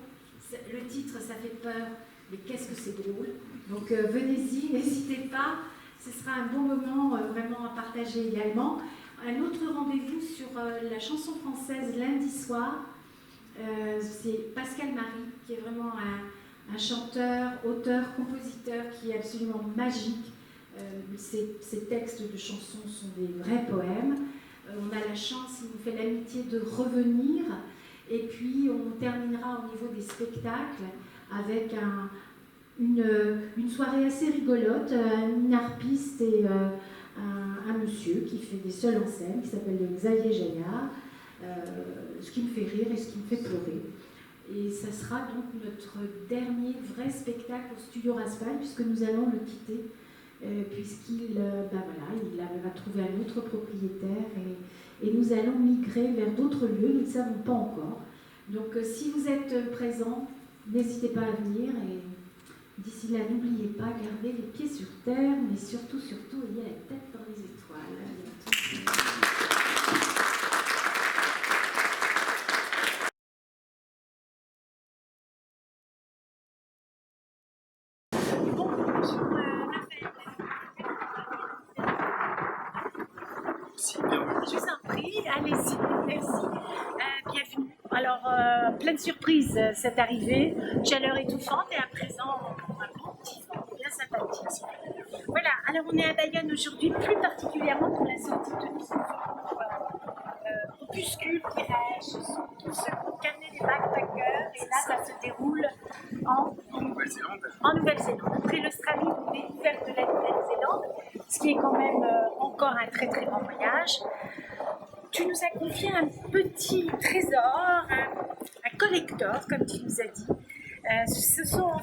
[SPEAKER 1] Le titre, ça fait peur, mais qu'est-ce que c'est drôle. Donc venez-y, n'hésitez pas, ce sera un bon moment vraiment à partager également. Un autre rendez-vous sur la chanson française lundi soir, c'est Pascal Marie, qui est vraiment un chanteur, auteur, compositeur qui est absolument magique. Ses textes de chansons sont des vrais poèmes. On a la chance, il nous fait l'amitié de revenir. Et puis on terminera au niveau des spectacles avec une soirée assez rigolote, une harpiste et un monsieur qui fait des seuls en scène, qui s'appelle Xavier Jaillard, ce qui me fait rire et ce qui me fait pleurer. Et ça sera donc notre dernier vrai spectacle au Studio Raspail, puisque nous allons le quitter, puisqu'il va trouver un autre propriétaire et nous allons migrer vers d'autres lieux, nous ne savons pas encore. Donc si vous êtes présents, n'hésitez pas à venir et d'ici là, n'oubliez pas, gardez les pieds sur terre, mais surtout, ayez la tête dans les étoiles.
[SPEAKER 7] Je vous en prie, allez-y, merci. Bienvenue. Alors, pleine surprise cette arrivée, chaleur étouffante et à présent, un bon petit vent bien sympathique. Voilà, alors on est à Bayonne aujourd'hui, plus particulièrement pour la sortie de nouveaux opuscules, dirais-je, ce sont tous ceux qui ont calmé les backpackers et là ça se déroule en Nouvelle-Zélande. Après l'Australie, on est découverte de la Nouvelle-Zélande, ce qui est quand même encore un très très grand voyage. Tu nous as confié un petit trésor, un collector, comme tu nous as dit.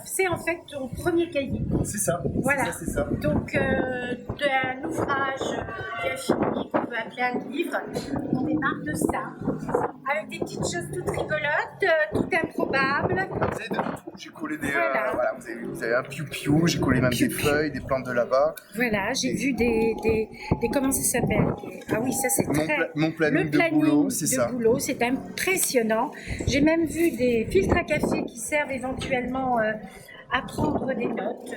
[SPEAKER 7] C'est en fait ton premier cahier.
[SPEAKER 8] C'est ça.
[SPEAKER 7] Voilà.
[SPEAKER 8] C'est ça.
[SPEAKER 7] Donc, d'un ouvrage bien fini qu'on peut appeler un livre, on démarre de ça, avec des petites choses toutes rigolotes, tout improbables.
[SPEAKER 8] Vous avez de tout. J'ai collé des. Voilà, vous avez un piou-piou, j'ai collé même des feuilles, des plantes de là-bas.
[SPEAKER 7] Voilà, j'ai vu des comment ça s'appelle? Ah oui, ça c'est
[SPEAKER 8] Mon planning de boulot, c'est ça.
[SPEAKER 7] Boulot, c'est impressionnant. J'ai même vu des filtres à café qui servent éventuellement à prendre des notes.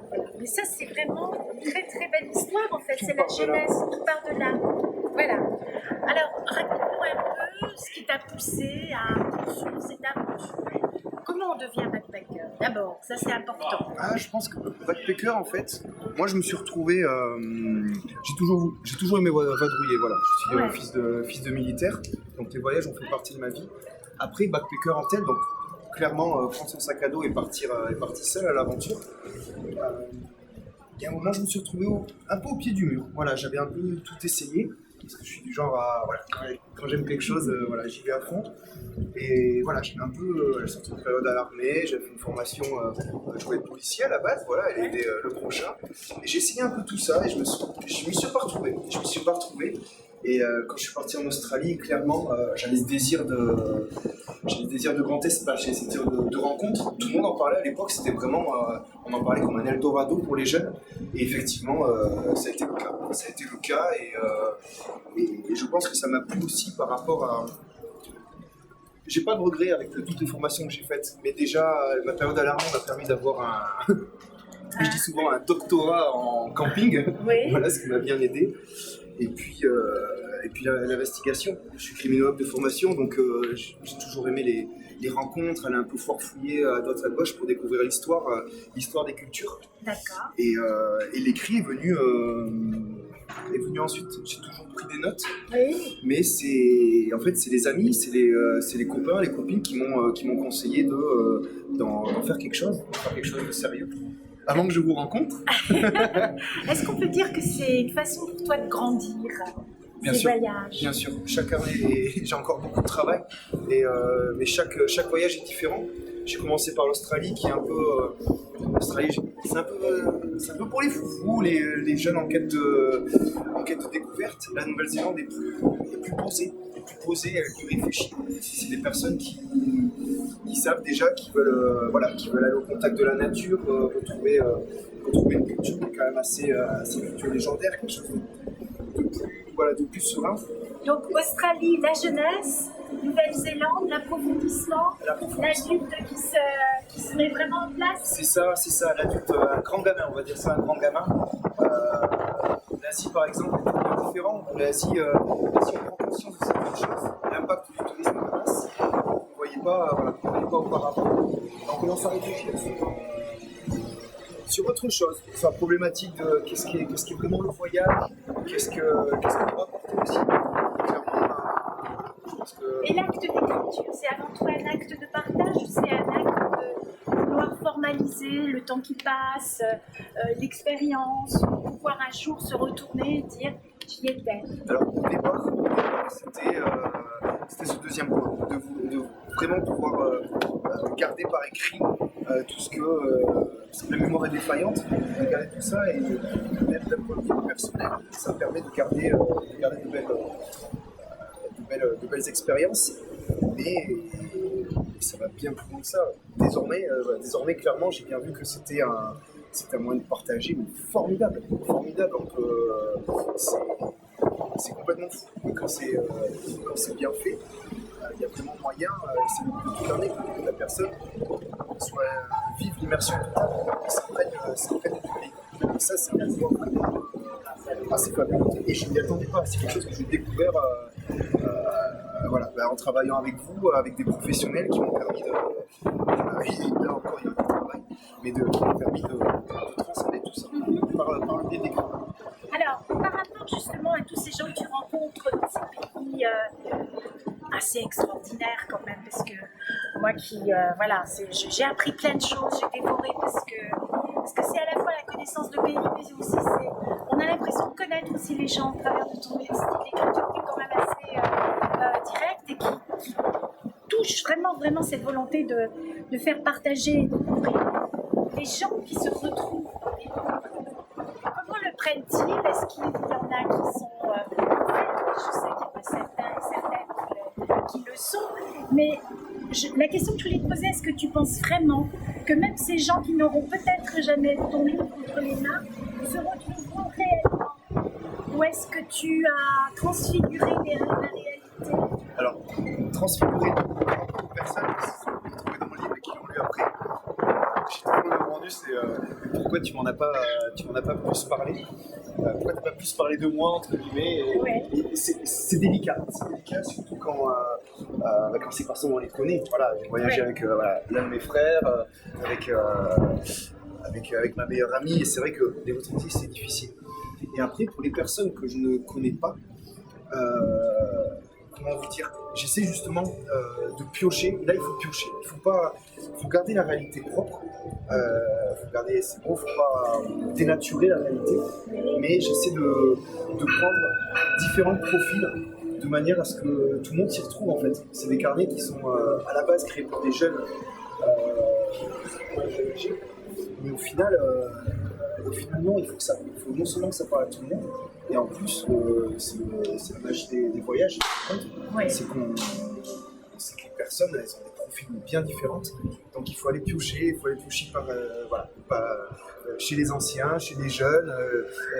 [SPEAKER 7] Voilà. Mais ça, c'est vraiment une très très belle histoire en fait. C'est la jeunesse, tout part de là. Voilà. Alors, raconte-moi un peu Qu'est-ce qui t'a poussé à poursuivre cette aventure? Comment on devient backpacker? D'abord, ça c'est important.
[SPEAKER 8] Ah, je pense que backpacker, en fait, moi je me suis retrouvé. J'ai toujours aimé vadrouiller, voilà. Je suis fils de militaire, donc les voyages ont fait partie de ma vie. Après, backpacker en tête, donc clairement prendre son sac à dos et partir seul à l'aventure. Et à un moment, je me suis retrouvé un peu au pied du mur. Voilà, j'avais un peu tout essayé, parce que je suis du genre à, voilà, quand j'aime quelque chose, voilà, j'y vais à fond. Et voilà, j'étais un peu, sorti de période à l'armée, j'avais fait une formation, je voulais être policier à la base, voilà, elle était le prochain. Et j'ai essayé un peu tout ça et je m'y suis pas retrouvé. Et quand je suis parti en Australie, clairement, j'avais ce désir de grand espace, j'avais ce désir de rencontre. Tout le monde en parlait à l'époque, c'était vraiment, on en parlait comme un Eldorado pour les jeunes. Et effectivement, ça a été le cas. Ça a été le cas et je pense que ça m'a plu aussi par rapport à... J'ai pas de regrets avec toutes les formations que j'ai faites, mais déjà, ma période à l'armée m'a permis d'avoir je dis souvent un doctorat en camping.
[SPEAKER 7] Oui.
[SPEAKER 8] Voilà, ce qui m'a bien aidé. Et puis l'investigation. Je suis criminologue de formation, donc j'ai toujours aimé les rencontres, aller un peu farfouiller à droite à gauche pour découvrir l'histoire des cultures.
[SPEAKER 7] D'accord.
[SPEAKER 8] Et l'écrit est venu ensuite. J'ai toujours pris des notes,
[SPEAKER 7] Oui.
[SPEAKER 8] mais c'est les amis, c'est les copains, les copines qui m'ont conseillé d'en faire quelque chose, de sérieux. Avant que je vous rencontre.
[SPEAKER 7] Est-ce qu'on peut dire que c'est une façon pour toi de grandir,
[SPEAKER 8] Bien
[SPEAKER 7] ces
[SPEAKER 8] sûr,
[SPEAKER 7] voyages?
[SPEAKER 8] bien sûr. Chaque année, j'ai encore beaucoup de travail, mais chaque voyage est différent. J'ai commencé par l'Australie, qui est un peu... l'Australie, c'est un peu pour les foufous, les jeunes en quête de découverte. La Nouvelle-Zélande est plus posée, elle est plus réfléchie. C'est des personnes qui savent déjà, qui veulent aller au contact de la nature, retrouver une culture qui est quand même assez culture légendaire, quelque chose de plus serein.
[SPEAKER 7] Donc Australie, la jeunesse, Nouvelle-Zélande, l'approfondissement, l'adulte qui se met vraiment en place.
[SPEAKER 8] C'est ça, l'adulte, un grand gamin, on va dire ça, un grand gamin. L'Asie, par exemple, est bien différent. L'Asie, on prend conscience de certaines choses, l'impact du tourisme en masse, on ne voyait pas auparavant. Donc on s'est réfléchi sur autre chose, sur la problématique de qu'est-ce qui est vraiment le voyage, qu'est-ce qu'on peut apporter aussi.
[SPEAKER 7] Et l'acte d'écriture, c'est avant tout un acte de partage ou c'est un acte de vouloir formaliser le temps qui passe, l'expérience, pour pouvoir un jour se retourner et dire j'y étais?
[SPEAKER 8] Alors au départ c'était ce deuxième point, de vraiment pouvoir garder par écrit tout ce parce que la mémoire est défaillante, de garder tout ça et même d'un point de vue personnel, ça permet de garder de belles expériences, mais ça va bien plus loin que ça. Désormais clairement, j'ai bien vu que c'était un moyen de partager, mais formidable. C'est complètement fou. Et quand c'est bien fait, il y a vraiment moyen, c'est le but de toute l'année que la personne soit vive l'immersion totale et s'imprègne du pays. Et ça, c'est un pouvoir vraiment assez fabuleux. Et je ne m'y attendais pas. C'est quelque chose que j'ai découvert en travaillant avec vous, avec des professionnels qui m'ont permis là encore il y a un travail, mais qui m'ont permis de transcender tout ça par le biais d'écrit.
[SPEAKER 7] Alors, par rapport justement à tous ces gens que tu rencontres dans ces pays assez extraordinaires quand même, parce que moi j'ai appris plein de choses, j'ai dévoré parce que c'est à la fois la connaissance de pays, mais aussi on a l'impression de connaître aussi les gens au travers de ton style d'écriture qui est quand même assez direct et qui touche vraiment cette volonté de faire partager et de découvrir les gens qui se retrouvent. Comment le prennent-ils? Est-ce qu'il y en a qui sont je sais qu'il y en a certains et certaines qui le sont, mais la question que je voulais te poser, est-ce que tu penses vraiment que même ces gens qui n'auront peut-être jamais ton livre entre les mains se retrouveront réellement? Ou est-ce que tu as transfiguré la réalité?
[SPEAKER 8] Alors, transfigurer de personnes qui se sont retrouvées dans mon livre et qui l'ont lu après. J'ai toujours demandé, c'est pourquoi tu m'en as pas plus parlé, pourquoi tu n'as pas plus parlé de moi, entre guillemets. Et c'est délicat, surtout quand Quand ces personnes, on les connaît. Voilà, j'ai voyagé avec l'un de mes frères, avec ma meilleure amie, et c'est vrai que les retraités, c'est difficile. Et après, pour les personnes que je ne connais pas, comment vous dire, j'essaie justement de piocher. Là, il faut piocher. Il faut garder la réalité propre. Faut garder, c'est bon, faut pas dénaturer la réalité. Mais j'essaie de prendre différents profils de manière à ce que tout le monde s'y retrouve en fait. C'est des carnets qui sont à la base créés pour des jeunes. Mais au final, non, il faut non seulement que ça parle à tout le monde, et en plus, c'est la magie des voyages.
[SPEAKER 7] Ouais.
[SPEAKER 8] C'est que les personnes, elles ont des profils bien différents. Donc il faut aller piocher, chez les anciens, chez les jeunes,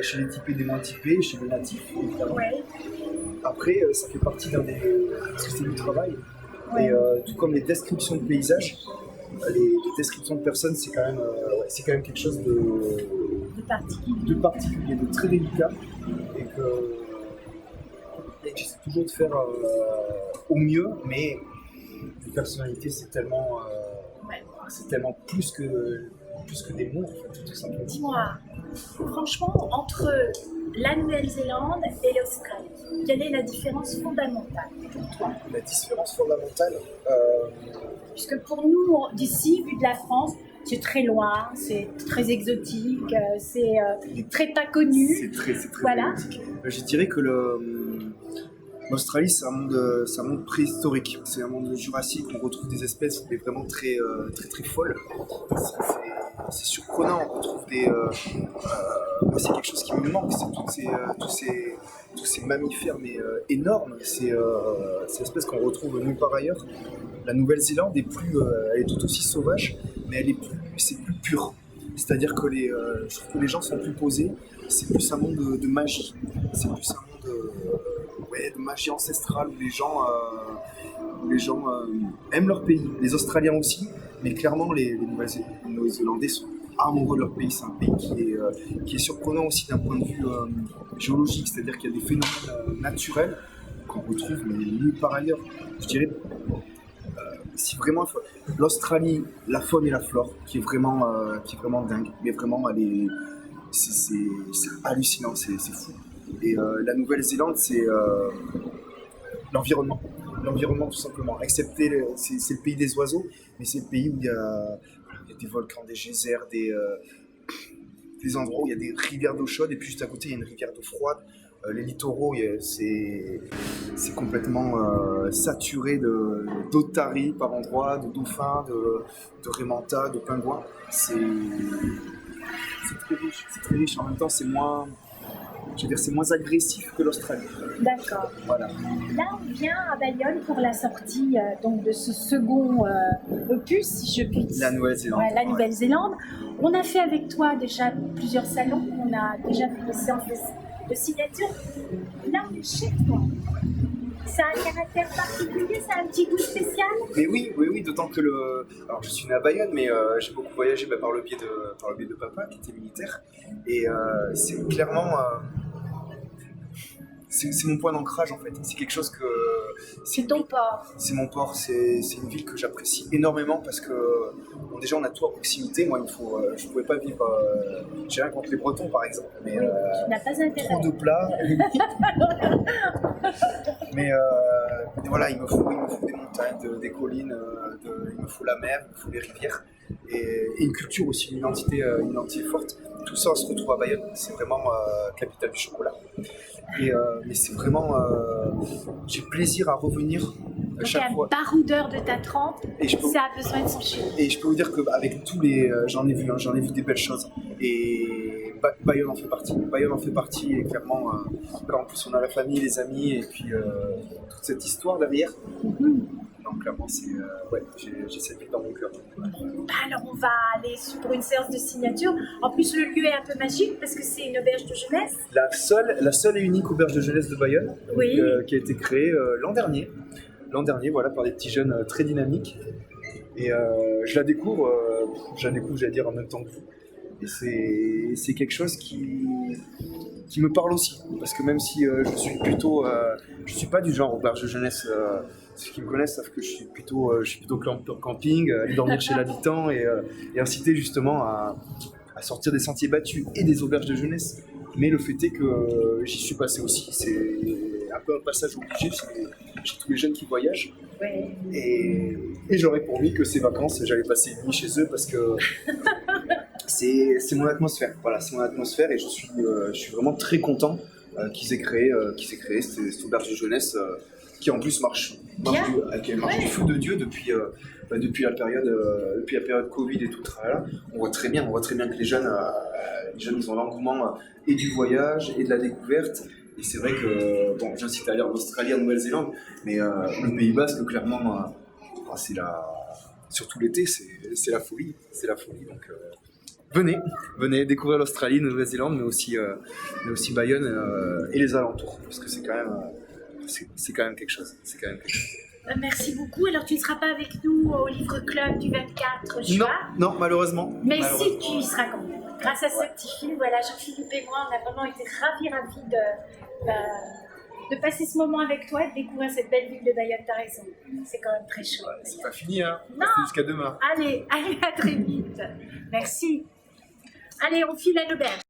[SPEAKER 8] chez les typés, des moins typés, chez les natifs, évidemment.
[SPEAKER 7] Ouais.
[SPEAKER 8] Après, ça fait partie parce que c'est du travail.
[SPEAKER 7] Ouais.
[SPEAKER 8] Et tout comme les descriptions de paysages, les descriptions de personnes, c'est quand même quelque chose de particulier, de très délicat, et que j'essaie toujours de faire au mieux, mais les personnalités, c'est tellement plus que des mots, en fait, tout simplement.
[SPEAKER 7] Dis-moi, franchement, entre la Nouvelle-Zélande et l'Australie, quelle est la différence fondamentale pour toi?
[SPEAKER 8] La différence fondamentale,
[SPEAKER 7] Puisque pour nous, d'ici, vu de la France, c'est très loin, c'est très exotique, c'est très pas connu.
[SPEAKER 8] c'est très
[SPEAKER 7] Voilà.
[SPEAKER 8] politique. Je dirais que l'Australie, c'est un monde préhistorique. C'est un monde jurassique où on retrouve des espèces mais vraiment très folles. C'est surprenant, on retrouve c'est quelque chose qui me manque, c'est tous ces mammifères mais énormes. C'est l'espèce qu'on retrouve nulle part ailleurs. La Nouvelle-Zélande elle est tout aussi sauvage, mais c'est plus pur. C'est-à-dire que je trouve que les gens sont plus posés. C'est plus un monde de magie. C'est plus un monde de magie ancestrale où les gens aiment leur pays. Les Australiens aussi, mais clairement les Néo-Zélandais sont amoureux de leur pays. C'est un pays qui est surprenant aussi d'un point de vue géologique, c'est-à-dire qu'il y a des phénomènes naturels qu'on retrouve mais nulle part ailleurs. Je dirais si vraiment l'Australie, la faune et la flore qui est vraiment dingue, mais vraiment c'est hallucinant, c'est fou. Et la Nouvelle-Zélande, c'est l'environnement tout simplement. Excepté c'est le pays des oiseaux, mais c'est le pays où il y a des volcans, des geysers, des endroits où il y a des rivières d'eau chaude, et puis juste à côté il y a une rivière d'eau froide. Les littoraux, c'est complètement saturé d'otaries par endroits, de dauphins, de raimentas, de pingouins. C'est très riche. En même temps, c'est moins agressif que l'Australie.
[SPEAKER 7] D'accord.
[SPEAKER 8] Voilà.
[SPEAKER 7] Là, on vient à Bayonne pour la sortie donc de ce second opus, si je puis dire.
[SPEAKER 8] La Nouvelle-Zélande.
[SPEAKER 7] Ouais, la Nouvelle-Zélande. On a fait avec toi déjà plusieurs salons, on a déjà fait des séances de signature. Là, on est chez toi. Ça a un caractère particulier, ça a un petit goût spécial.
[SPEAKER 8] Mais oui, d'autant que alors je suis né à Bayonne, mais j'ai beaucoup voyagé par le biais de papa qui était militaire, et c'est clairement c'est mon point d'ancrage en fait. C'est quelque chose que
[SPEAKER 7] C'est ton port.
[SPEAKER 8] C'est mon port, c'est une ville que j'apprécie énormément parce que déjà on a tout à proximité. Moi, je pouvais pas vivre. J'ai rien contre les Bretons par exemple, mais
[SPEAKER 7] Oui, tu n'as pas intérêt.
[SPEAKER 8] trop de plats. Mais voilà, il me faut des montagnes, des collines, il me faut la mer, il me faut les rivières et une culture aussi, une identité forte. Tout ça se retrouve à Bayonne. C'est vraiment capitale du chocolat. Mais c'est vraiment, j'ai plaisir à revenir
[SPEAKER 7] Donc
[SPEAKER 8] chaque fois.
[SPEAKER 7] un baroudeur de ta trempe,
[SPEAKER 8] Et je peux-
[SPEAKER 7] ça a besoin de son chien.
[SPEAKER 8] Et je peux vous dire qu'avec tous les, j'en ai vu des belles choses. Et Bayonne en fait partie. Bayonne en fait partie et clairement, là, en plus on a la famille, les amis et puis toute cette histoire derrière. Donc clairement j'ai cette ville dans mon cœur.
[SPEAKER 7] Alors on va aller pour une séance de signature. En plus le lieu est un peu magique parce que c'est une auberge de jeunesse.
[SPEAKER 8] La seule et unique auberge de jeunesse de Bayonne,
[SPEAKER 7] Oui.
[SPEAKER 8] qui a été créée l'an dernier. Voilà, par des petits jeunes très dynamiques. Et je la découvre, j'allais dire en même temps que vous. Et c'est quelque chose qui me parle aussi. Parce que même si je suis pas du genre auberge de jeunesse, ceux qui me connaissent savent que je suis plutôt camping, aller dormir chez l'habitant et inciter justement à sortir des sentiers battus et des auberges de jeunesse. Mais le fait est que j'y suis passé aussi. C'est un peu un passage obligé chez tous les jeunes qui voyagent.
[SPEAKER 7] Ouais.
[SPEAKER 8] Et j'aurais promis que ces vacances, j'allais passer une nuit chez eux parce que c'est mon atmosphère. Voilà, c'est mon atmosphère et je suis vraiment très content qu'ils aient créé cette auberge de jeunesse qui en plus marche du feu de Dieu depuis la période Covid et tout là. On voit très bien que les jeunes ils ont l'engouement et du voyage et de la découverte. Et c'est vrai que j'incite à aller en Australie, en Nouvelle-Zélande, mais le Pays Basque, clairement, surtout l'été, c'est la folie, Donc venez découvrir l'Australie, la Nouvelle-Zélande, mais aussi Bayonne et les alentours, parce que c'est quand même quelque chose.
[SPEAKER 7] Merci beaucoup. Alors, tu ne seras pas avec nous au Livre Club du 24 juin.
[SPEAKER 8] Non, malheureusement.
[SPEAKER 7] Mais si, tu y seras quand même. Grâce à ce petit film, voilà, Jean-Philippe et moi, on a vraiment été ravis de passer ce moment avec toi et de découvrir cette belle ville de Bayonne. T'as raison. C'est quand même très chaud.
[SPEAKER 8] C'est pas fini, hein.
[SPEAKER 7] Non.
[SPEAKER 8] C'est jusqu'à demain.
[SPEAKER 7] Allez, à très vite. Merci. Allez, on file à l'auberge.